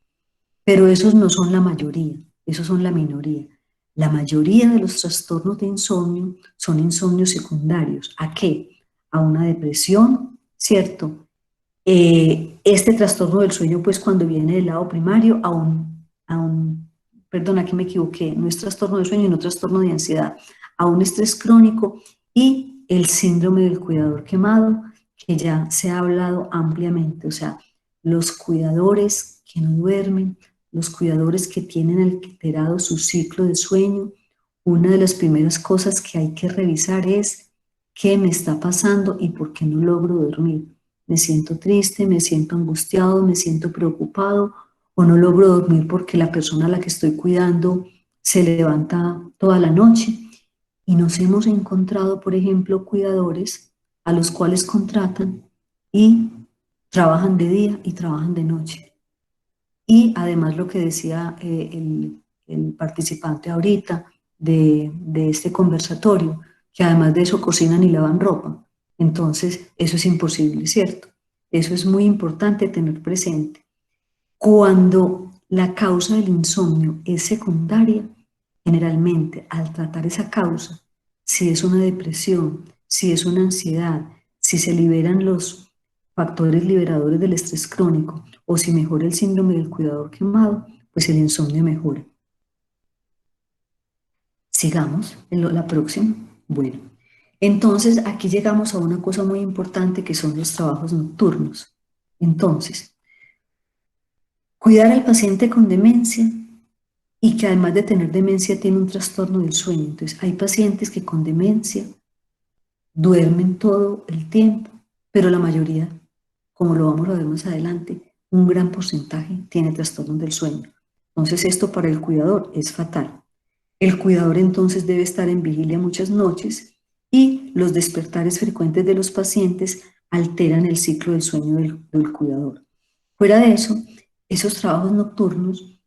pero esos no son la mayoría, esos son la minoría. La mayoría de los trastornos de insomnio son insomnios secundarios. ¿A qué? A una depresión, ¿cierto? Este trastorno del sueño, pues cuando viene del lado primario, a un perdón, aquí me equivoqué, no es trastorno de sueño, no trastorno de ansiedad, a un estrés crónico y el síndrome del cuidador quemado, que ya se ha hablado ampliamente, o sea, los cuidadores que no duermen, los cuidadores que tienen alterado su ciclo de sueño. Una de las primeras cosas que hay que revisar es qué me está pasando y por qué no logro dormir. Me siento triste, me siento angustiado, me siento preocupado o no logro dormir porque la persona a la que estoy cuidando se levanta toda la noche. Y nos hemos encontrado, por ejemplo, cuidadores a los cuales contratan y trabajan de día y trabajan de noche. Y además lo que decía el participante ahorita de este conversatorio, que además de eso cocinan y lavan ropa. Entonces, eso es imposible, ¿cierto? Eso es muy importante tener presente. Cuando la causa del insomnio es secundaria, generalmente al tratar esa causa, si es una depresión, si es una ansiedad, si se liberan los factores liberadores del estrés crónico o si mejora el síndrome del cuidador quemado, pues el insomnio mejora. Sigamos en la próxima. Bueno, entonces aquí llegamos a una cosa muy importante que son los trabajos nocturnos. Entonces, cuidar al paciente con demencia y que además de tener demencia tiene un trastorno del sueño. Entonces, hay pacientes que con demencia duermen todo el tiempo, pero la mayoría, como lo vamos a ver más adelante, un gran porcentaje tiene trastornos del sueño. Entonces, esto para el cuidador es fatal. El cuidador entonces debe estar en vigilia muchas noches y los despertares frecuentes de los pacientes alteran el ciclo del sueño del cuidador. Fuera de eso, esos trabajos nocturnos,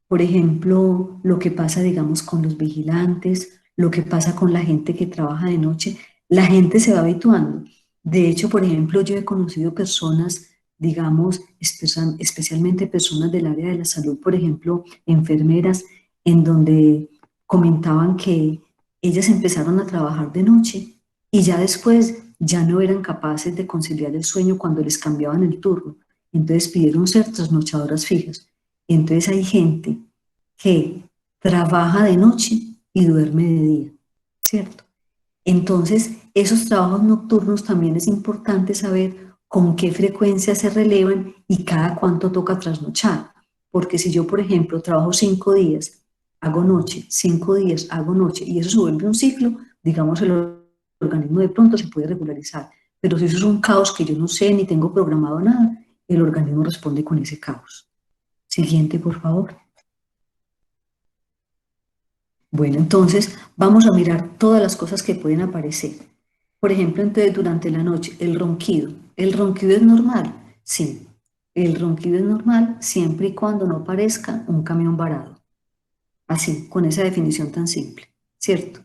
por ejemplo, lo que pasa, digamos, con los vigilantes, lo que pasa con la gente que trabaja de noche, la gente se va habituando. De hecho, por ejemplo, yo he conocido personas, digamos, especialmente personas del área de la salud, por ejemplo, enfermeras, en donde comentaban que ellas empezaron a trabajar de noche y ya después ya no eran capaces de conciliar el sueño cuando les cambiaban el turno. Entonces pidieron ser trasnochadoras fijas. Entonces hay gente que trabaja de noche y duerme de día, ¿cierto? Entonces, esos trabajos nocturnos también es importante saber con qué frecuencia se relevan y cada cuánto toca trasnochar. Porque si yo, por ejemplo, trabajo 5 días, hago noche, 5 días, hago noche, y eso se vuelve un ciclo, digamos, el organismo de pronto se puede regularizar. Pero si eso es un caos que yo no sé ni tengo programado nada, el organismo responde con ese caos. Siguiente, por favor. Bueno, entonces vamos a mirar todas las cosas que pueden aparecer. Por ejemplo, entonces durante la noche, el ronquido. ¿El ronquido es normal? Sí, el ronquido es normal siempre y cuando no parezca un camión varado. Así, con esa definición tan simple, ¿cierto?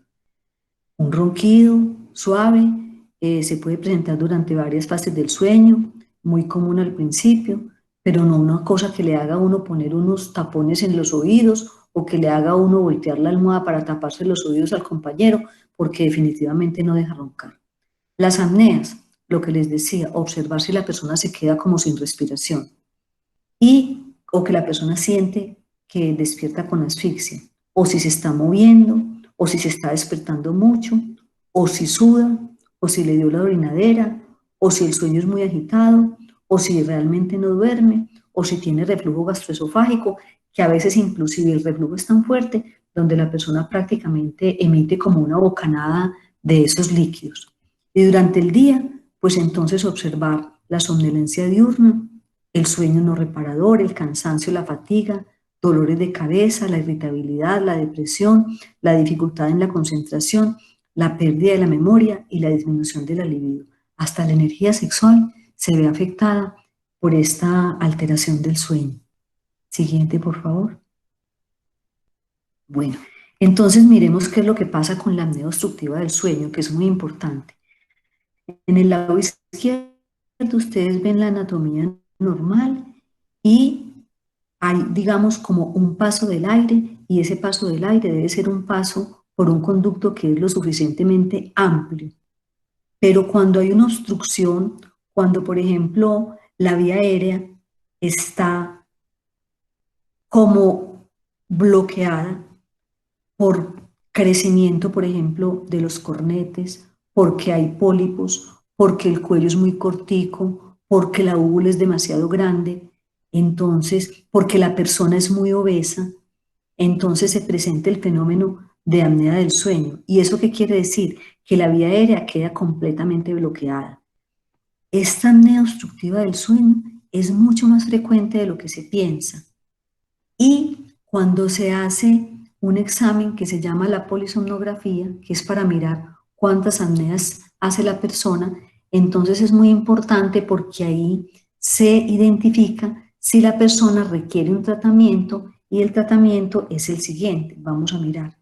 Un ronquido suave se puede presentar durante varias fases del sueño, muy común al principio, pero no una cosa que le haga a uno poner unos tapones en los oídos o que le haga a uno voltear la almohada para taparse los oídos al compañero, porque definitivamente no deja roncar. Las apneas, lo que les decía, observar si la persona se queda como sin respiración o que la persona siente que despierta con asfixia, o si se está moviendo, o si se está despertando mucho, o si suda, o si le dio la orinadera, o si el sueño es muy agitado, o si realmente no duerme, o si tiene reflujo gastroesofágico, que a veces inclusive el reflujo es tan fuerte donde la persona prácticamente emite como una bocanada de esos líquidos. Y durante el día, pues entonces observar la somnolencia diurna, el sueño no reparador, el cansancio, la fatiga, dolores de cabeza, la irritabilidad, la depresión, la dificultad en la concentración, la pérdida de la memoria y la disminución de la libido. Hasta la energía sexual se ve afectada por esta alteración del sueño. Siguiente, por favor. Bueno, entonces miremos qué es lo que pasa con la apnea obstructiva del sueño, que es muy importante. En el lado izquierdo ustedes ven la anatomía normal y hay, digamos, como un paso del aire y ese paso del aire debe ser un paso por un conducto que es lo suficientemente amplio. Pero cuando hay una obstrucción, cuando por ejemplo la vía aérea está como bloqueada por crecimiento, por ejemplo, de los cornetes, porque hay pólipos, porque el cuello es muy cortico, porque la úvula es demasiado grande, entonces, porque la persona es muy obesa, entonces se presenta el fenómeno de apnea del sueño. ¿Y eso qué quiere decir? Que la vía aérea queda completamente bloqueada. Esta apnea obstructiva del sueño es mucho más frecuente de lo que se piensa. Y cuando se hace un examen que se llama la polisomnografía, que es para mirar cuántas apneas hace la persona, entonces es muy importante porque ahí se identifica si la persona requiere un tratamiento y el tratamiento es el siguiente. Vamos a mirar.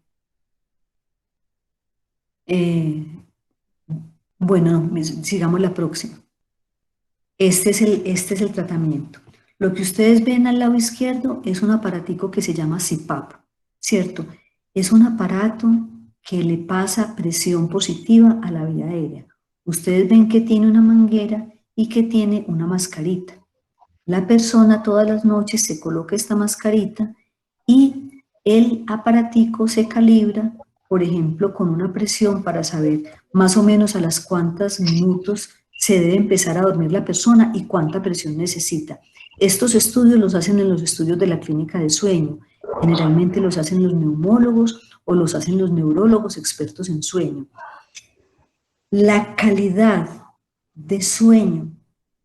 Bueno, sigamos la próxima. Este es el tratamiento. Lo que ustedes ven al lado izquierdo es un aparatico que se llama CPAP, ¿cierto? Es un aparato que le pasa presión positiva a la vía aérea. Ustedes ven que tiene una manguera y que tiene una mascarita. La persona todas las noches se coloca esta mascarita y el aparatico se calibra, por ejemplo, con una presión para saber más o menos a las cuántos minutos se debe empezar a dormir la persona y cuánta presión necesita. Estos estudios los hacen en los estudios de la clínica de sueño. Generalmente los hacen los neumólogos o los hacen los neurólogos expertos en sueño. La calidad de sueño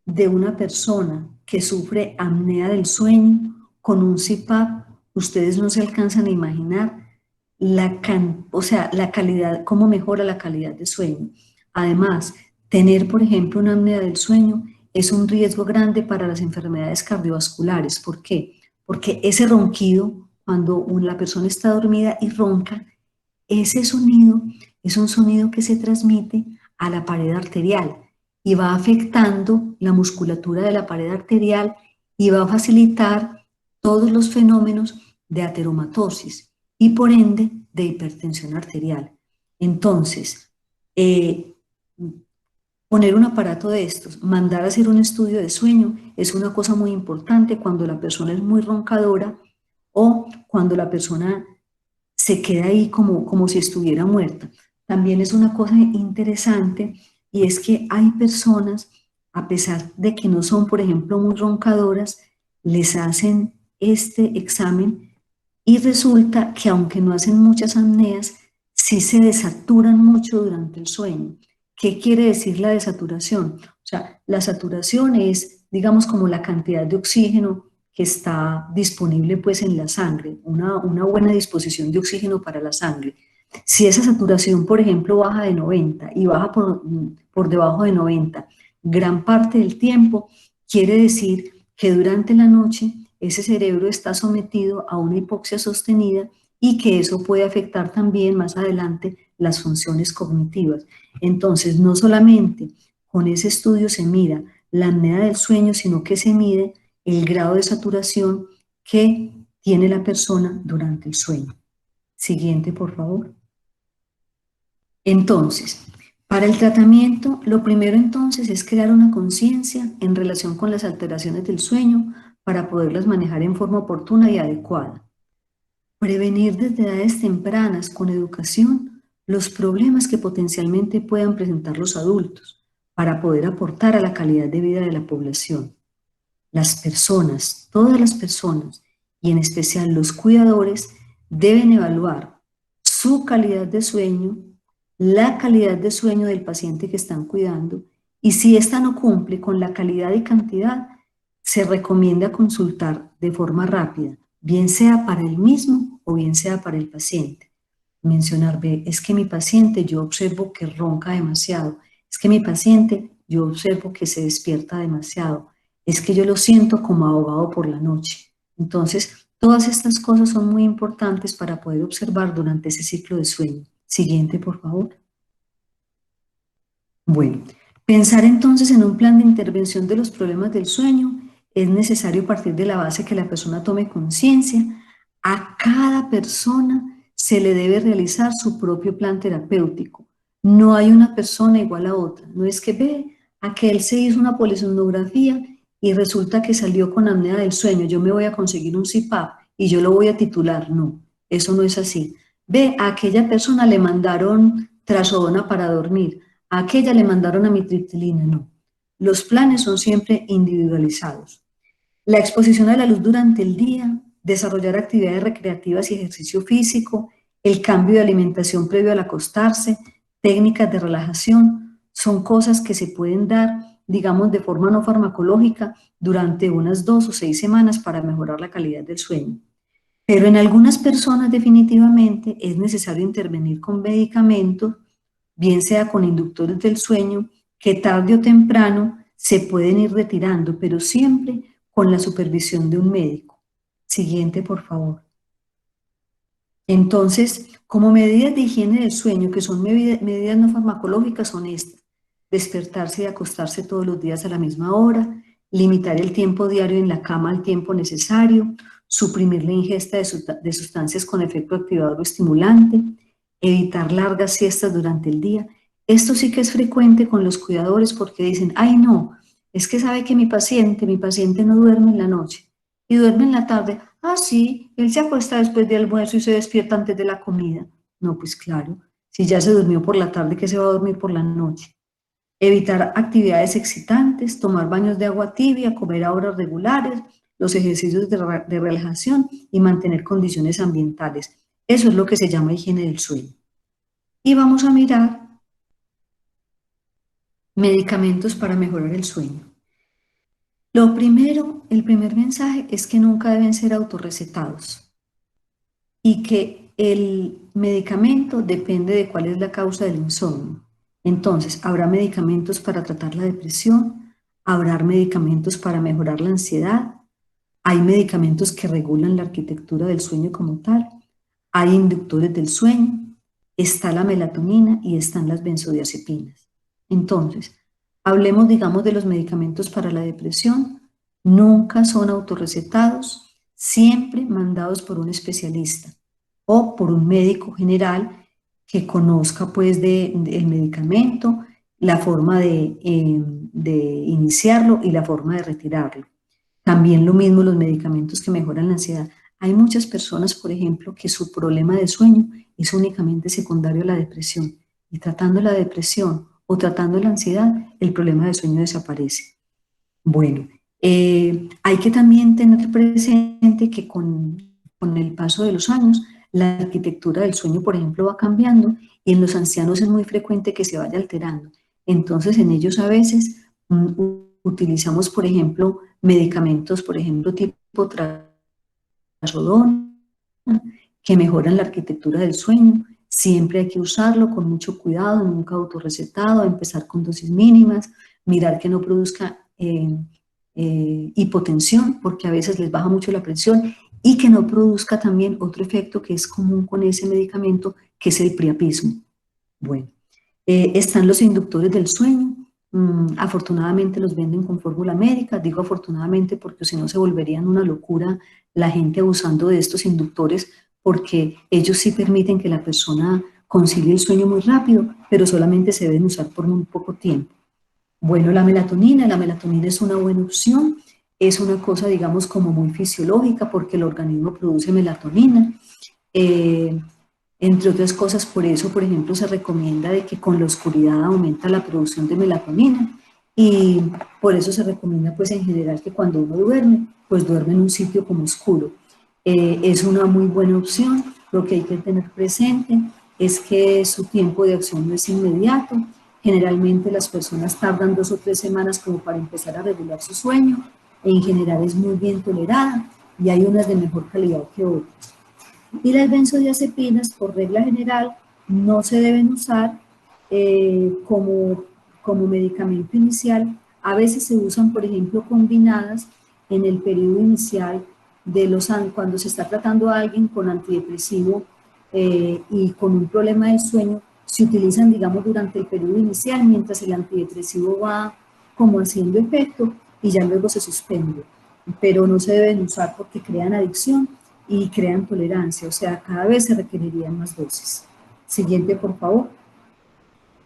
de una persona que sufre apnea del sueño con un CPAP, ustedes no se alcanzan a imaginar la calidad, cómo mejora la calidad de sueño. Además, tener, por ejemplo, una apnea del sueño es un riesgo grande para las enfermedades cardiovasculares. ¿Por qué? Porque ese ronquido, cuando la persona está dormida y ronca, ese sonido es un sonido que se transmite a la pared arterial y va afectando la musculatura de la pared arterial y va a facilitar todos los fenómenos de ateromatosis y por ende de hipertensión arterial. Entonces, poner un aparato de estos, mandar a hacer un estudio de sueño es una cosa muy importante cuando la persona es muy roncadora o cuando la persona se queda ahí como si estuviera muerta. También es una cosa interesante y es que hay personas, a pesar de que no son, por ejemplo, muy roncadoras, les hacen este examen y resulta que aunque no hacen muchas apneas, sí se desaturan mucho durante el sueño. ¿Qué quiere decir la desaturación? O sea, la saturación es, digamos, como la cantidad de oxígeno que está disponible pues en la sangre, una buena disposición de oxígeno para la sangre. Si esa saturación, por ejemplo, baja de 90 y baja por debajo de 90, gran parte del tiempo, quiere decir que durante la noche ese cerebro está sometido a una hipoxia sostenida y que eso puede afectar también más adelante las funciones cognitivas. Entonces, no solamente con ese estudio se mira la apnea del sueño, sino que se mide el grado de saturación que tiene la persona durante el sueño. Siguiente, por favor. Entonces, para el tratamiento, lo primero entonces es crear una conciencia en relación con las alteraciones del sueño para poderlas manejar en forma oportuna y adecuada. Prevenir desde edades tempranas con educación los problemas que potencialmente puedan presentar los adultos para poder aportar a la calidad de vida de la población. Las personas, todas las personas, y en especial los cuidadores, deben evaluar su calidad de sueño, la calidad de sueño del paciente que están cuidando, y si ésta no cumple con la calidad y cantidad, se recomienda consultar de forma rápida, bien sea para el mismo o bien sea para el paciente. Mencionar, es que mi paciente yo observo que ronca demasiado, es que mi paciente yo observo que se despierta demasiado, es que yo lo siento como ahogado por la noche. Entonces, todas estas cosas son muy importantes para poder observar durante ese ciclo de sueño. Siguiente, por favor. Bueno, pensar entonces en un plan de intervención de los problemas del sueño es necesario partir de la base que la persona tome conciencia. A cada persona se le debe realizar su propio plan terapéutico. No hay una persona igual a otra. No es que ve, aquel se hizo una polisomnografía y resulta que salió con apnea del sueño. Yo me voy a conseguir un CPAP y yo lo voy a titular. No, eso no es así. Ve, a aquella persona le mandaron trazodona para dormir, a aquella le mandaron amitriptilina. No, los planes son siempre individualizados. La exposición a la luz durante el día, desarrollar actividades recreativas y ejercicio físico, el cambio de alimentación previo al acostarse, técnicas de relajación, son cosas que se pueden dar, digamos, de forma no farmacológica durante unas 2 o 6 semanas para mejorar la calidad del sueño. Pero en algunas personas definitivamente es necesario intervenir con medicamentos, bien sea con inductores del sueño, que tarde o temprano se pueden ir retirando, pero siempre con la supervisión de un médico. Siguiente, por favor. Entonces, como medidas de higiene del sueño, que son medidas no farmacológicas, son estas: despertarse y acostarse todos los días a la misma hora, limitar el tiempo diario en la cama al tiempo necesario, suprimir la ingesta de sustancias con efecto activador o estimulante, evitar largas siestas durante el día. Esto sí que es frecuente con los cuidadores porque dicen, ay no, es que sabe que mi paciente no duerme en la noche y duerme en la tarde. Ah, sí, él se acuesta después del almuerzo y se despierta antes de la comida. No, pues claro, si ya se durmió por la tarde, ¿qué se va a dormir por la noche? Evitar actividades excitantes, tomar baños de agua tibia, comer a horas regulares, los ejercicios de relajación y mantener condiciones ambientales. Eso es lo que se llama higiene del sueño. Y vamos a mirar medicamentos para mejorar el sueño. Lo primero, el primer mensaje es que nunca deben ser autorrecetados y que el medicamento depende de cuál es la causa del insomnio. Entonces, habrá medicamentos para tratar la depresión, habrá medicamentos para mejorar la ansiedad, hay medicamentos que regulan la arquitectura del sueño como tal, hay inductores del sueño, está la melatonina y están las benzodiazepinas. Entonces, hablemos, digamos, de los medicamentos para la depresión. Nunca son autorrecetados, siempre mandados por un especialista o por un médico general que conozca pues el medicamento, la forma de iniciarlo y la forma de retirarlo. También lo mismo los medicamentos que mejoran la ansiedad. Hay muchas personas, por ejemplo, que su problema de sueño es únicamente secundario a la depresión, y tratando la depresión o tratando la ansiedad, el problema de sueño desaparece. Bueno, hay que también tener presente que con el paso de los años, la arquitectura del sueño, por ejemplo, va cambiando y en los ancianos es muy frecuente que se vaya alterando. Entonces, en ellos a veces utilizamos, por ejemplo, medicamentos, por ejemplo, tipo trazodona, que mejoran la arquitectura del sueño. Siempre hay que usarlo con mucho cuidado, nunca autorrecetado, empezar con dosis mínimas, mirar que no produzca hipotensión, porque a veces les baja mucho la presión, y que no produzca también otro efecto que es común con ese medicamento, que es el priapismo. Bueno, están los inductores del sueño. Afortunadamente los venden con fórmula médica, digo afortunadamente porque si no se volverían una locura la gente abusando de estos inductores, porque ellos sí permiten que la persona concilie el sueño muy rápido, pero solamente se deben usar por muy poco tiempo. Bueno, la melatonina es una buena opción, es una cosa, digamos, como muy fisiológica porque el organismo produce melatonina. Entre otras cosas, por eso, por ejemplo, se recomienda de que con la oscuridad aumenta la producción de melatonina, y por eso se recomienda, pues, en general, que cuando uno duerme, pues duerme en un sitio como oscuro. Es una muy buena opción. Lo que hay que tener presente es que su tiempo de acción no es inmediato. Generalmente las personas tardan 2 o 3 semanas como para empezar a regular su sueño. En general es muy bien tolerada y hay unas de mejor calidad que otras. Y las benzodiazepinas, por regla general, no se deben usar como medicamento inicial. A veces se usan, por ejemplo, combinadas en el periodo inicial cuando se está tratando a alguien con antidepresivo y con un problema de sueño, se utilizan, digamos, durante el periodo inicial, mientras el antidepresivo va como haciendo efecto y ya luego se suspende. Pero no se deben usar porque crean adicción y crean tolerancia, o sea, cada vez se requerirían más dosis. Siguiente, por favor.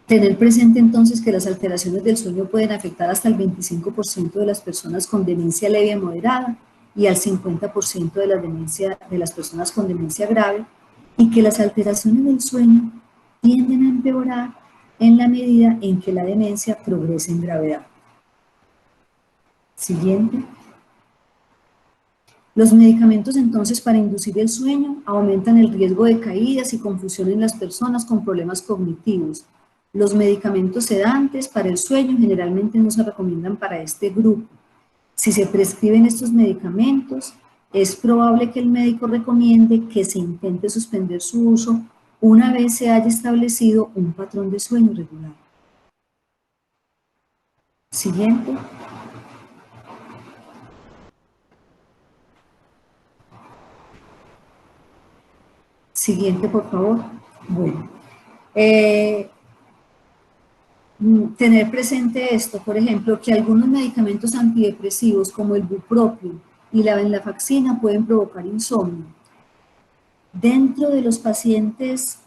Tener presente entonces que las alteraciones del sueño pueden afectar hasta el 25% de las personas con demencia leve a moderada y al 50% de la demencia, de las personas con demencia grave, y que las alteraciones del sueño tienden a empeorar en la medida en que la demencia progresa en gravedad. Siguiente. Los medicamentos entonces para inducir el sueño aumentan el riesgo de caídas y confusión en las personas con problemas cognitivos. Los medicamentos sedantes para el sueño generalmente no se recomiendan para este grupo. Si se prescriben estos medicamentos, es probable que el médico recomiende que se intente suspender su uso una vez se haya establecido un patrón de sueño regular. Siguiente. Siguiente, por favor. Bueno. Tener presente esto, por ejemplo, que algunos medicamentos antidepresivos como el bupropión y la venlafaxina pueden provocar insomnio. Dentro de los pacientes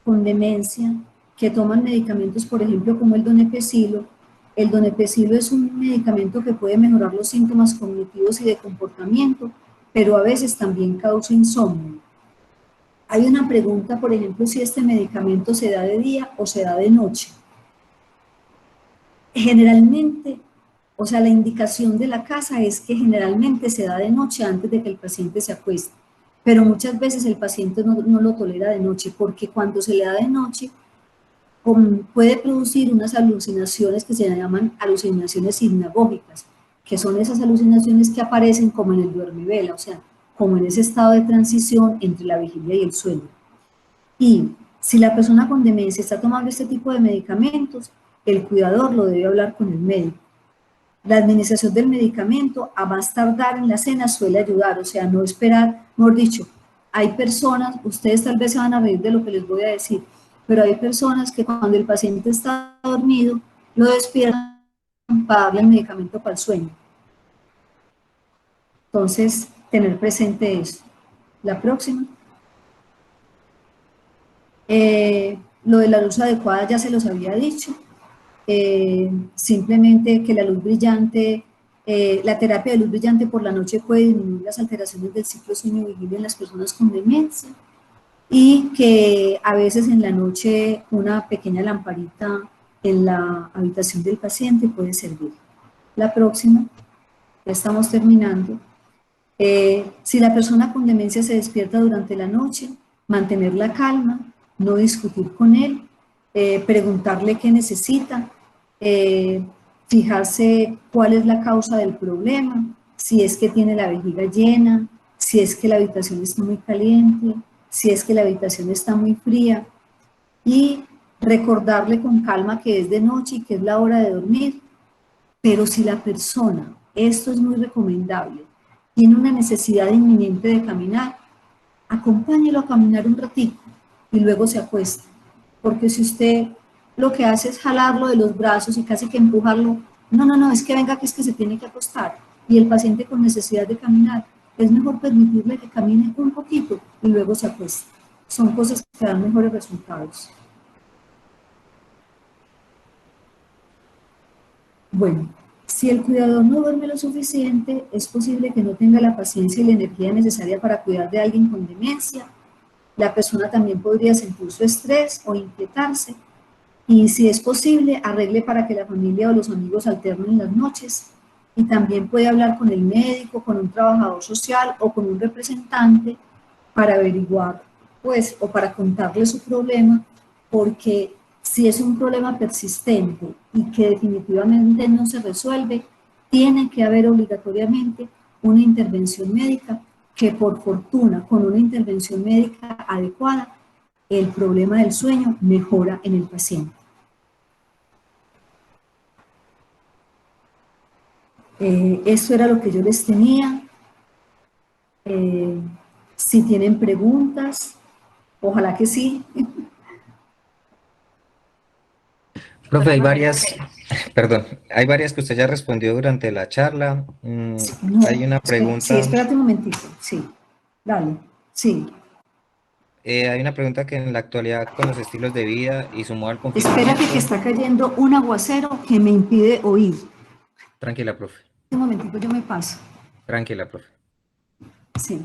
con demencia que toman medicamentos, por ejemplo, como el donepezilo es un medicamento que puede mejorar los síntomas cognitivos y de comportamiento, pero a veces también causa insomnio. Hay una pregunta, por ejemplo, si este medicamento se da de día o se da de noche. Generalmente, o sea, la indicación de la casa es que generalmente se da de noche antes de que el paciente se acueste, pero muchas veces el paciente no lo tolera de noche, porque cuando se le da de noche puede producir unas alucinaciones que se llaman alucinaciones hipnagógicas, que son esas alucinaciones que aparecen como en el duermevela, o sea, como en ese estado de transición entre la vigilia y el sueño. Y si la persona con demencia está tomando este tipo de medicamentos, el cuidador lo debe hablar con el médico. La administración del medicamento a más tardar en la cena suele ayudar, o sea, no esperar, mejor dicho, hay personas, ustedes tal vez se van a reír de lo que les voy a decir, pero hay personas que cuando el paciente está dormido, lo despiertan para darle el medicamento para el sueño. Entonces, tener presente eso. La próxima. Lo de la luz adecuada ya se los había dicho. Simplemente que la luz brillante, la terapia de luz brillante por la noche puede disminuir las alteraciones del ciclo sueño-vigilia en las personas con demencia, y que a veces en la noche una pequeña lamparita en la habitación del paciente puede servir. La próxima, ya estamos terminando. Si la persona con demencia se despierta durante la noche, mantener la calma, no discutir con él, preguntarle qué necesita, fijarse cuál es la causa del problema, si es que tiene la vejiga llena, si es que la habitación está muy caliente, si es que la habitación está muy fría, y recordarle con calma que es de noche y que es la hora de dormir. Pero si la persona, esto es muy recomendable, tiene una necesidad inminente de caminar, acompáñelo a caminar un ratito y luego se acuesta. Porque si usted lo que hace es jalarlo de los brazos y casi que empujarlo, no, es que venga, que es que se tiene que acostar, y el paciente con necesidad de caminar, es mejor permitirle que camine un poquito y luego se acueste. Son cosas que dan mejores resultados. Bueno, si el cuidador no duerme lo suficiente, es posible que no tenga la paciencia y la energía necesaria para cuidar de alguien con demencia. La persona también podría sentir su estrés o inquietarse, y si es posible, arregle para que la familia o los amigos alternen las noches, y también puede hablar con el médico, con un trabajador social o con un representante para averiguar, pues, o para contarle su problema, porque si es un problema persistente y que definitivamente no se resuelve, tiene que haber obligatoriamente una intervención médica, que por fortuna, con una intervención médica adecuada, el problema del sueño mejora en el paciente. Eso era lo que yo les tenía. Si tienen preguntas, ojalá que sí. Profe, hay varias, perdón, hay varias que usted ya respondió durante la charla. Hay una pregunta. Sí, espérate un momentito. Sí, dale. Sí. Hay una pregunta que en la actualidad, con los estilos de vida y su modo al confinamiento. Espérate que está cayendo un aguacero que me impide oír. Tranquila, profe. Un momentito, yo me paso. Tranquila, profe. Sí.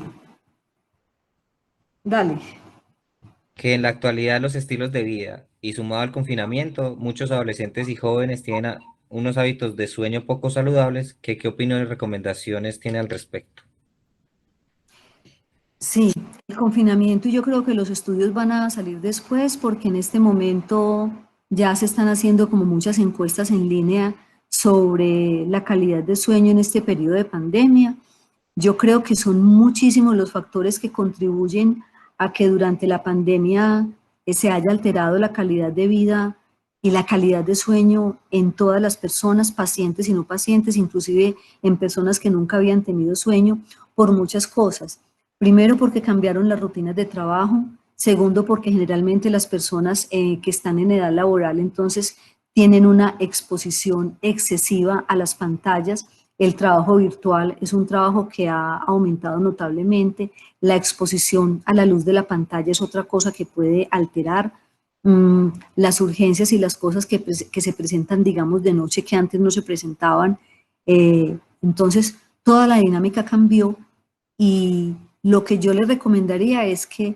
Dale. Que en la actualidad los estilos de vida y sumado al confinamiento, muchos adolescentes y jóvenes tienen unos hábitos de sueño poco saludables. ¿Qué opiniones y recomendaciones tiene al respecto? Sí, el confinamiento, y yo creo que los estudios van a salir después porque en este momento ya se están haciendo como muchas encuestas en línea sobre la calidad de sueño en este periodo de pandemia. Yo creo que son muchísimos los factores que contribuyen a que durante la pandemia se haya alterado la calidad de vida y la calidad de sueño en todas las personas, pacientes y no pacientes, inclusive en personas que nunca habían tenido sueño, por muchas cosas. Primero, porque cambiaron las rutinas de trabajo. Segundo, porque generalmente las personas que están en edad laboral entonces tienen una exposición excesiva a las pantallas. El trabajo virtual es un trabajo que ha aumentado notablemente. La exposición a la luz de la pantalla es otra cosa que puede alterar las urgencias y las cosas que se presentan, digamos, de noche que antes no se presentaban. Entonces, toda la dinámica cambió y lo que yo le recomendaría es que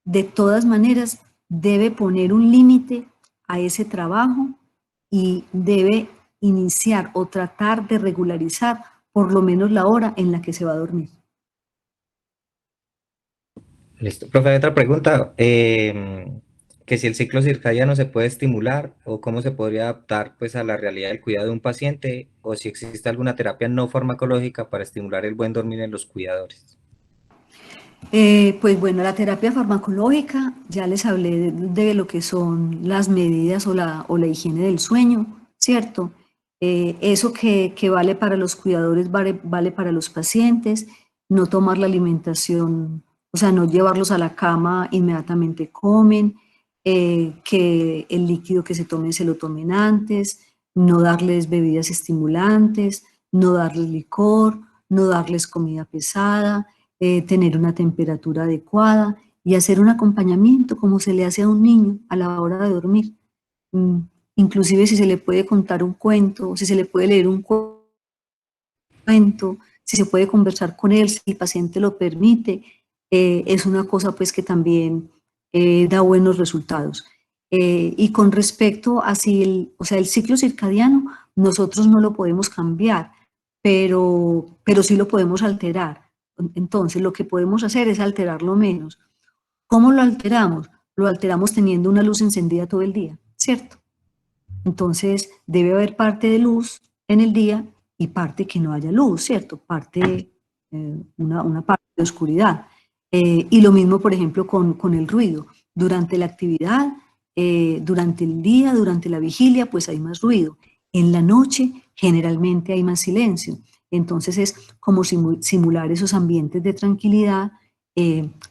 de todas maneras debe poner un límite a ese trabajo y debe iniciar o tratar de regularizar por lo menos la hora en la que se va a dormir. Listo. Profe, hay otra pregunta. Que si el ciclo circadiano se puede estimular o cómo se podría adaptar pues, a la realidad del cuidado de un paciente o si existe alguna terapia no farmacológica para estimular el buen dormir en los cuidadores. Pues bueno, la terapia farmacológica, ya les hablé de lo que son las medidas o la higiene del sueño, ¿cierto? Eso que vale para los cuidadores vale para los pacientes, no tomar la alimentación, o sea, no llevarlos a la cama inmediatamente comen, que el líquido que se tomen se lo tomen antes, no darles bebidas estimulantes, no darles licor, no darles comida pesada, tener una temperatura adecuada y hacer un acompañamiento como se le hace a un niño a la hora de dormir. Mm, Inclusive si se le puede contar un cuento, si se le puede leer un cuento, si se puede conversar con él, si el paciente lo permite, es una cosa pues que también da buenos resultados. Y con respecto a si o sea, el ciclo circadiano, nosotros no lo podemos cambiar, pero sí lo podemos alterar. Entonces, lo que podemos hacer es alterarlo menos. ¿Cómo lo alteramos? Lo alteramos teniendo una luz encendida todo el día, ¿cierto? Entonces, debe haber parte de luz en el día y parte que no haya luz, ¿cierto? Una parte de oscuridad. Y lo mismo, por ejemplo, con el ruido. Durante la actividad, durante el día, durante la vigilia, pues hay más ruido. En la noche, generalmente hay más silencio. Entonces, es como simular esos ambientes de tranquilidad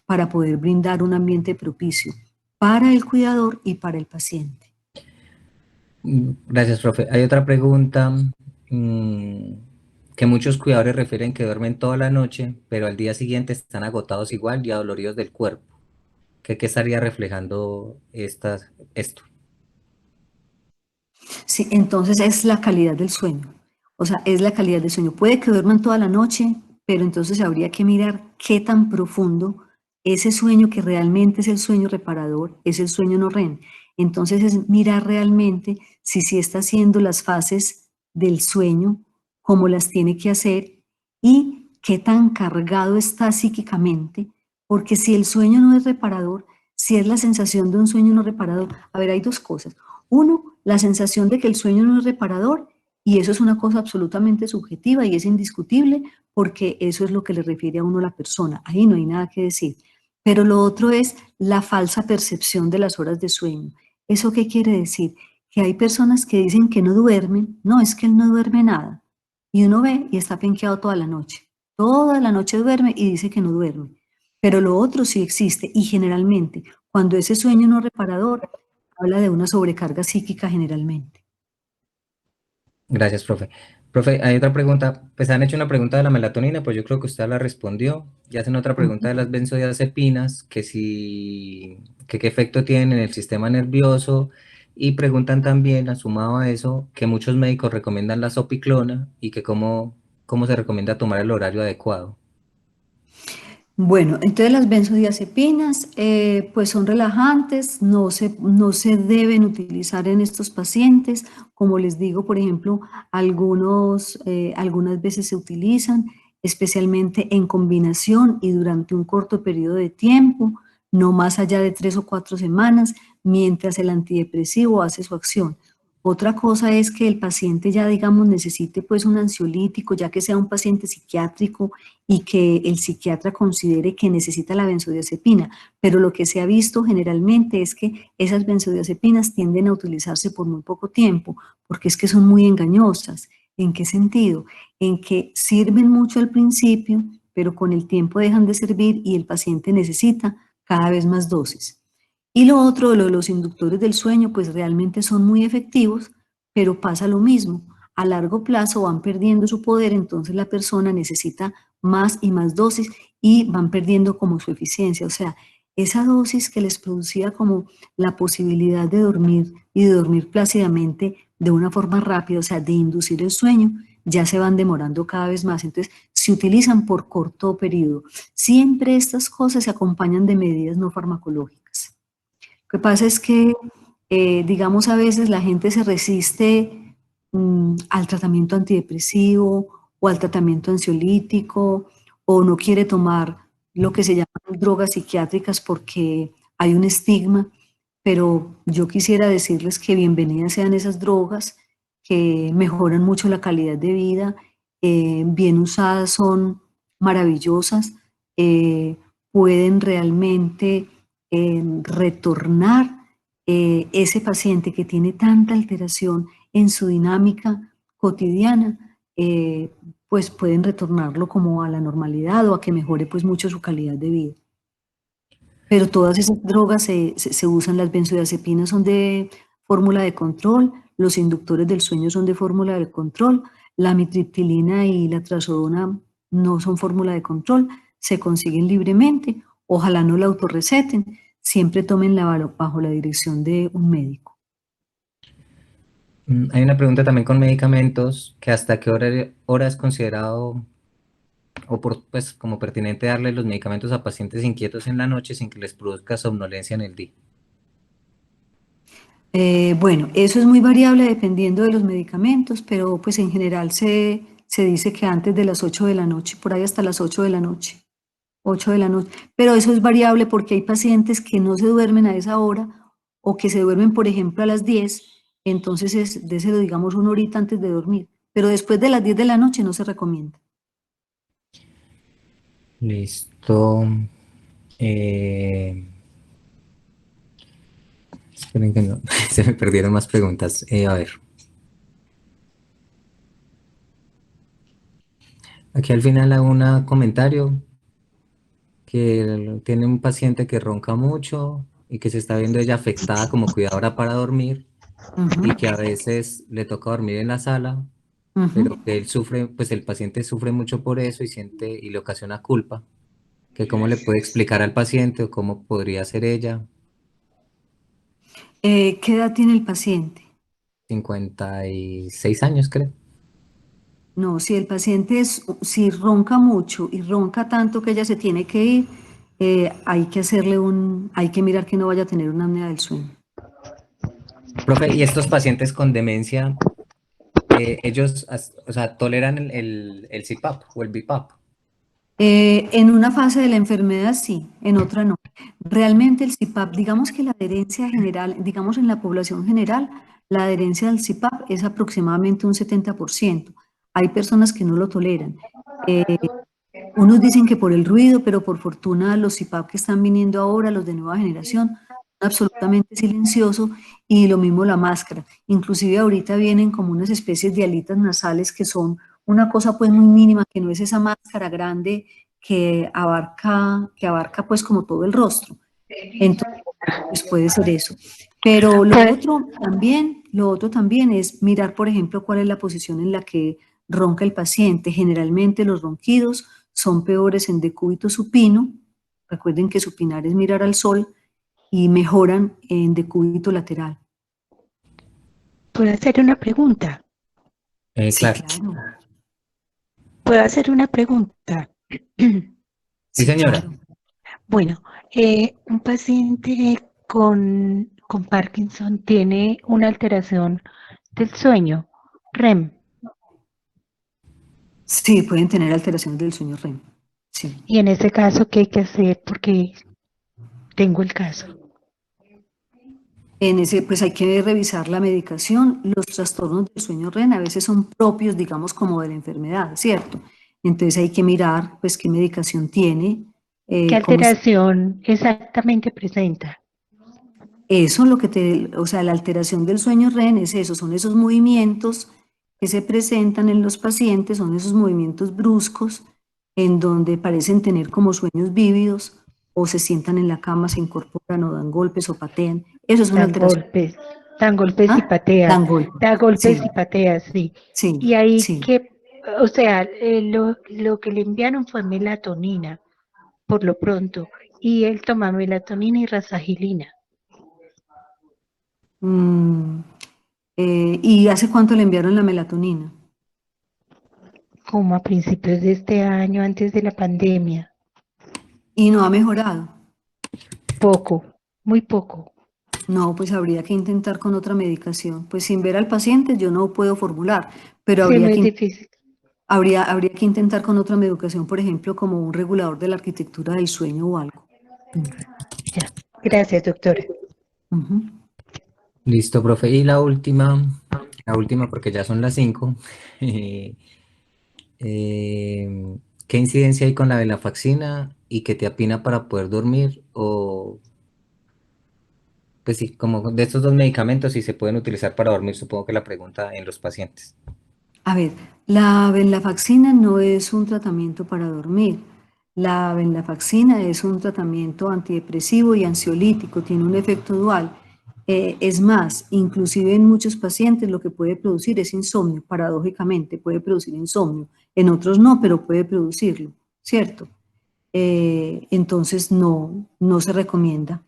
para poder brindar un ambiente propicio para el cuidador y para el paciente. Gracias, profe. Hay otra pregunta que muchos cuidadores refieren que duermen toda la noche, pero al día siguiente están agotados igual y adoloridos del cuerpo. ¿Qué estaría reflejando esto? Sí, entonces es la calidad del sueño. O sea, es la calidad del sueño. Puede que duerman toda la noche, pero entonces habría que mirar qué tan profundo ese sueño que realmente es el sueño reparador, es el sueño no REM. Entonces es mirar realmente si sí está haciendo las fases del sueño como las tiene que hacer y qué tan cargado está psíquicamente, porque si el sueño no es reparador, si es la sensación de un sueño no reparador, a ver, hay dos cosas. Uno, la sensación de que el sueño no es reparador, y eso es una cosa absolutamente subjetiva y es indiscutible porque eso es lo que le refiere a uno la persona. Ahí no hay nada que decir. Pero lo otro es la falsa percepción de las horas de sueño. ¿Eso qué quiere decir? Que hay personas que dicen que no duermen. No, es que él no duerme nada. Y uno ve y está penqueado toda la noche. Toda la noche duerme y dice que no duerme. Pero lo otro sí existe y generalmente cuando ese sueño no reparador habla de una sobrecarga psíquica generalmente. Gracias, profe. Profe, hay otra pregunta. Pues han hecho una pregunta de la melatonina, pues yo creo que usted la respondió. Y hacen otra pregunta de las benzodiazepinas, que qué efecto tienen en el sistema nervioso. Y preguntan también, sumado a eso, que muchos médicos recomiendan la sopiclona y que cómo se recomienda tomar el horario adecuado. Bueno, entonces las benzodiazepinas pues son relajantes, no se deben utilizar en estos pacientes. Como les digo, por ejemplo, algunas veces se utilizan, especialmente en combinación y durante un corto periodo de tiempo, no más allá de 3 o 4 semanas, mientras el antidepresivo hace su acción. Otra cosa es que el paciente ya, digamos, necesite pues un ansiolítico, ya que sea un paciente psiquiátrico y que el psiquiatra considere que necesita la benzodiazepina, pero lo que se ha visto generalmente es que esas benzodiazepinas tienden a utilizarse por muy poco tiempo, porque es que son muy engañosas. ¿En qué sentido? En que sirven mucho al principio, pero con el tiempo dejan de servir y el paciente necesita cada vez más dosis. Y lo otro, lo de los inductores del sueño, pues realmente son muy efectivos, pero pasa lo mismo. A largo plazo van perdiendo su poder, entonces la persona necesita más y más dosis y van perdiendo como su eficiencia. O sea, esa dosis que les producía como la posibilidad de dormir y de dormir plácidamente de una forma rápida, o sea, de inducir el sueño, ya se van demorando cada vez más. Entonces, se utilizan por corto periodo. Siempre estas cosas se acompañan de medidas no farmacológicas. Lo que pasa es que, digamos, a veces la gente se resiste al tratamiento antidepresivo o al tratamiento ansiolítico o no quiere tomar lo que se llaman drogas psiquiátricas porque hay un estigma, pero yo quisiera decirles que bienvenidas sean esas drogas que mejoran mucho la calidad de vida, bien usadas son maravillosas, pueden realmente retornar ese paciente que tiene tanta alteración en su dinámica cotidiana, pues pueden retornarlo como a la normalidad o a que mejore pues mucho su calidad de vida. Pero todas esas drogas se usan, las benzodiazepinas son de fórmula de control, los inductores del sueño son de fórmula de control, la amitriptilina y la trazodona no son fórmula de control, se consiguen libremente, ojalá no la autorreceten, siempre tómenla bajo la dirección de un médico. Hay una pregunta también con medicamentos, que hasta qué hora es considerado pues, como pertinente darle los medicamentos a pacientes inquietos en la noche sin que les produzca somnolencia en el día. Bueno, eso es muy variable dependiendo de los medicamentos, pero pues en general se dice que antes de las 8 de la noche, por ahí hasta las 8 de la noche, 8 de la noche. Pero eso es variable porque hay pacientes que no se duermen a esa hora o que se duermen, por ejemplo, a las 10, entonces déselo, digamos, una horita antes de dormir. Pero después de las 10 de la noche no se recomienda. Listo. Esperen que no, se me perdieron más preguntas. A ver. Aquí al final hago un comentario que tiene un paciente que ronca mucho y que se está viendo ella afectada como cuidadora para dormir y que a veces le toca dormir en la sala, pero que él sufre, pues el paciente sufre mucho por eso y siente y le ocasiona culpa. Que cómo le puede explicar al paciente o cómo podría ser ella. ¿Qué edad tiene el paciente? 56 años, creo. No, si el paciente si ronca mucho y ronca tanto que ella se tiene que ir, hay que mirar que no vaya a tener una apnea del sueño. Profe, ¿y estos pacientes con demencia, ellos, o sea, toleran el CPAP o el BiPAP? En una fase de la enfermedad sí, en otra no. Realmente el CPAP, digamos que la adherencia general, digamos en la población general, la adherencia al CPAP es aproximadamente un 70%. Hay personas que no lo toleran. Unos dicen que por el ruido, pero por fortuna los CPAP que están viniendo ahora, los de nueva generación, son absolutamente silenciosos y lo mismo la máscara. Inclusive ahorita vienen como unas especies de alitas nasales que son una cosa pues muy mínima, que no es esa máscara grande que abarca pues como todo el rostro. Entonces, pues puede ser eso. Pero lo otro también es mirar, por ejemplo, cuál es la posición en la que ronca el paciente. Generalmente los ronquidos son peores en decúbito supino. Recuerden que supinar es mirar al sol y mejoran en decúbito lateral. ¿Puedo hacer una pregunta? Sí, Claro. claro. ¿Puedo hacer una pregunta? Sí, señora. claro. Bueno, un paciente con Parkinson tiene una alteración del sueño, REM, Sí, pueden tener alteraciones del sueño REM. Sí. y en ese caso, ¿qué hay que hacer? Porque tengo el caso. En ese, pues hay que revisar la medicación. Los trastornos del sueño REM a veces son propios, digamos, como de la enfermedad, ¿cierto? Entonces hay que mirar, pues, qué medicación tiene, ¿Qué cómo está. alteración exactamente presenta? Eso lo que o sea, la alteración del sueño REM es eso, son esos movimientos que se presentan en los pacientes, son esos movimientos bruscos en donde parecen tener como sueños vívidos o se sientan en la cama, se incorporan o dan golpes o patean. Eso es una Dan alteración. golpes, dan golpes y ¿Ah? patea, Dan golpes. da golpes y Sí, patea, sí. sí, Y ahí sí. que, o sea, lo que le enviaron fue melatonina, por lo pronto, y él toma melatonina y rasagilina, Mm, ¿Y hace cuánto le enviaron la melatonina? como a principios de este año, antes de la pandemia. Y no ha mejorado. Poco, muy poco. No, pues habría que intentar con otra medicación. Pues sin ver al paciente yo no puedo formular, pero Sí, muy difícil. habría que intentar con otra medicación, por ejemplo, como un regulador de la arquitectura del sueño o algo. Ya. Gracias, doctora. Ujú. Listo, profe. Y la última porque ya son las 5. ¿Qué incidencia hay con la venlafaxina y quetiapina para poder dormir? O, pues sí, como de estos dos medicamentos, si se pueden utilizar para dormir, supongo que la pregunta en los pacientes. A ver, la venlafaxina no es un tratamiento para dormir. La venlafaxina es un tratamiento antidepresivo y ansiolítico, tiene un efecto dual. Es más, inclusive en muchos pacientes lo que puede producir es insomnio, paradójicamente puede producir insomnio. En otros no, pero puede producirlo, ¿cierto? Entonces no se recomienda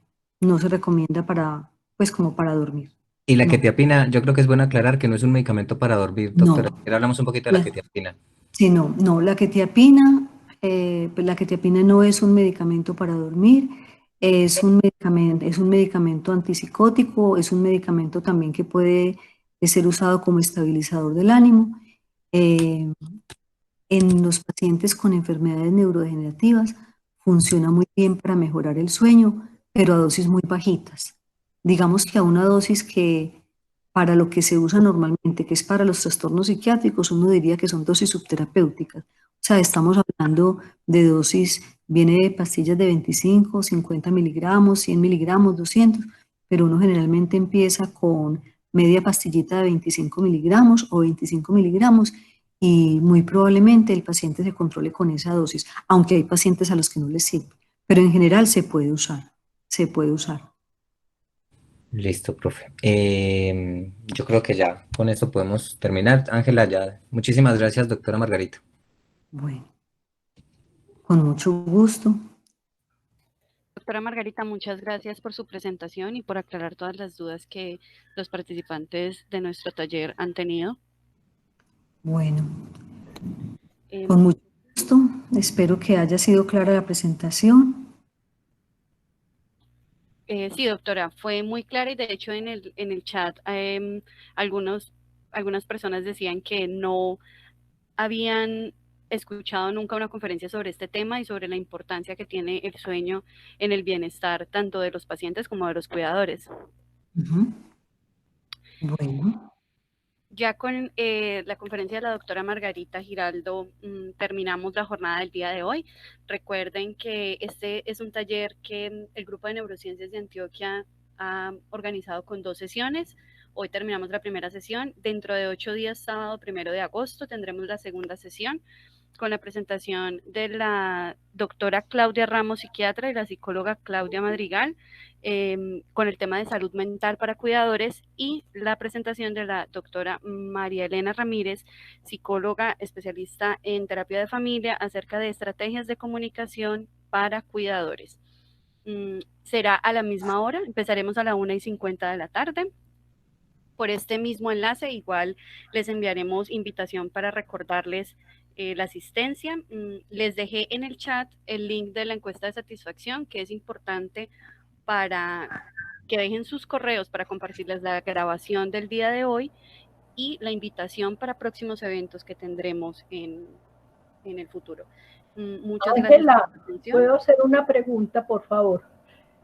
para, pues como para dormir. Y la No, quetiapina, yo creo que es bueno aclarar que no es un medicamento para dormir, doctora. no. Ahora hablamos un poquito de la La- quetiapina. Sí, no, la quetiapina, pues la quetiapina no es un medicamento para dormir, es un medicamento antipsicótico, es un medicamento también que puede ser usado como estabilizador del ánimo. Eh, en los pacientes con enfermedades neurodegenerativas funciona muy bien para mejorar el sueño, pero a dosis muy bajitas. Digamos que a una dosis que para lo que se usa normalmente, que es para los trastornos psiquiátricos, uno diría que son dosis subterapéuticas. O sea, estamos hablando de dosis, viene de pastillas de 25, 50 miligramos, 100 miligramos, 200, pero uno generalmente empieza con media pastillita de 25 miligramos o 25 miligramos y muy probablemente el paciente se controle con esa dosis, aunque hay pacientes a los que no les sirve, pero en general se puede usar. Listo, profe. Yo creo que ya con eso podemos terminar. Ángela, ya. Muchísimas gracias, doctora Margarita. Bueno, con mucho gusto. Doctora Margarita, muchas gracias por su presentación y por aclarar todas las dudas que los participantes de nuestro taller han tenido. Bueno, Em, con mucho gusto. Espero que haya sido clara la presentación. sí, doctora, fue muy clara y de hecho en el chat algunas personas decían que no habían escuchado nunca una conferencia sobre este tema y sobre la importancia que tiene el sueño en el bienestar tanto de los pacientes como de los cuidadores. Ujú. Bueno, Ya con la conferencia de la doctora Margarita Giraldo terminamos la jornada del día de hoy. Recuerden que este es un taller que el Grupo de Neurociencias de Antioquia ha organizado con 2 sesiones. Hoy terminamos la primera sesión. Dentro de 8 días, sábado 1 de agosto, tendremos la segunda sesión con la presentación de la doctora Claudia Ramos, psiquiatra, y la psicóloga Claudia Madrigal, con el tema de salud mental para cuidadores, y la presentación de la doctora María Elena Ramírez, psicóloga especialista en terapia de familia, acerca de estrategias de comunicación para cuidadores. Será a la misma hora, empezaremos a la 1:50 de la tarde. Por este mismo enlace, igual les enviaremos invitación para recordarles la asistencia. Les dejé en el chat el link de la encuesta de satisfacción, que es importante para que dejen sus correos para compartirles la grabación del día de hoy y la invitación para próximos eventos que tendremos en el futuro. Muchas gracias por Ángela, su atención. ¿puedo hacer una pregunta, por favor?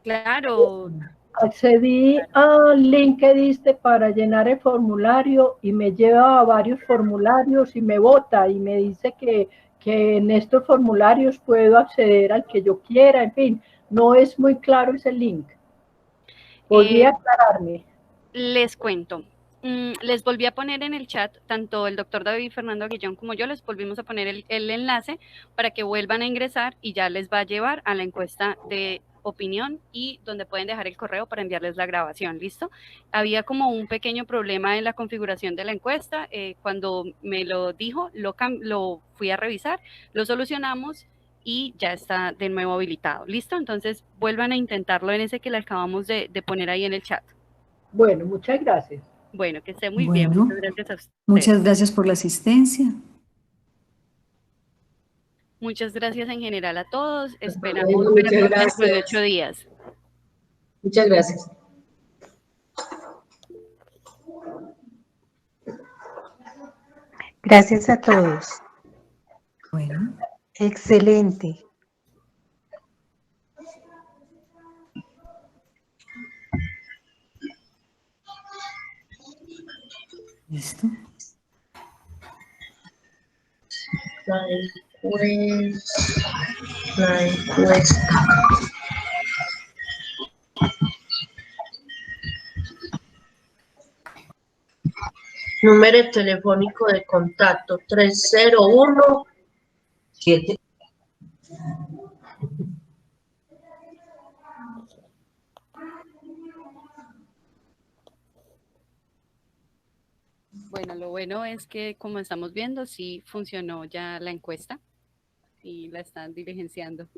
Claro. Accedí al link que diste para llenar el formulario y me lleva a varios formularios y me vota y me dice que en estos formularios puedo acceder al que yo quiera, en fin, no es muy claro ese link. ¿Podría aclararme? Les cuento. Les volví a poner en el chat, tanto el doctor David Fernando Aguillón como yo, les volvimos a poner el enlace para que vuelvan a ingresar y ya les va a llevar a la encuesta de opinión y donde pueden dejar el correo para enviarles la grabación, ¿listo? Había como un pequeño problema en la configuración de la encuesta, cuando me lo dijo, lo fui a revisar, lo solucionamos y ya está de nuevo habilitado, ¿listo? Entonces vuelvan a intentarlo en ese que le acabamos de poner ahí en el chat. Bueno, muchas gracias. Bueno, que esté muy bien. Bueno, Muchas gracias a ustedes. muchas gracias por la asistencia. Muchas gracias en general a todos. Esperamos verlos dentro de 8 días. Muchas gracias. Gracias a todos. Bueno, Excelente. listo. La encuesta. Número telefónico de contacto 301 7. Bueno, lo bueno es que, como estamos viendo, sí funcionó ya la encuesta y la están diligenciando.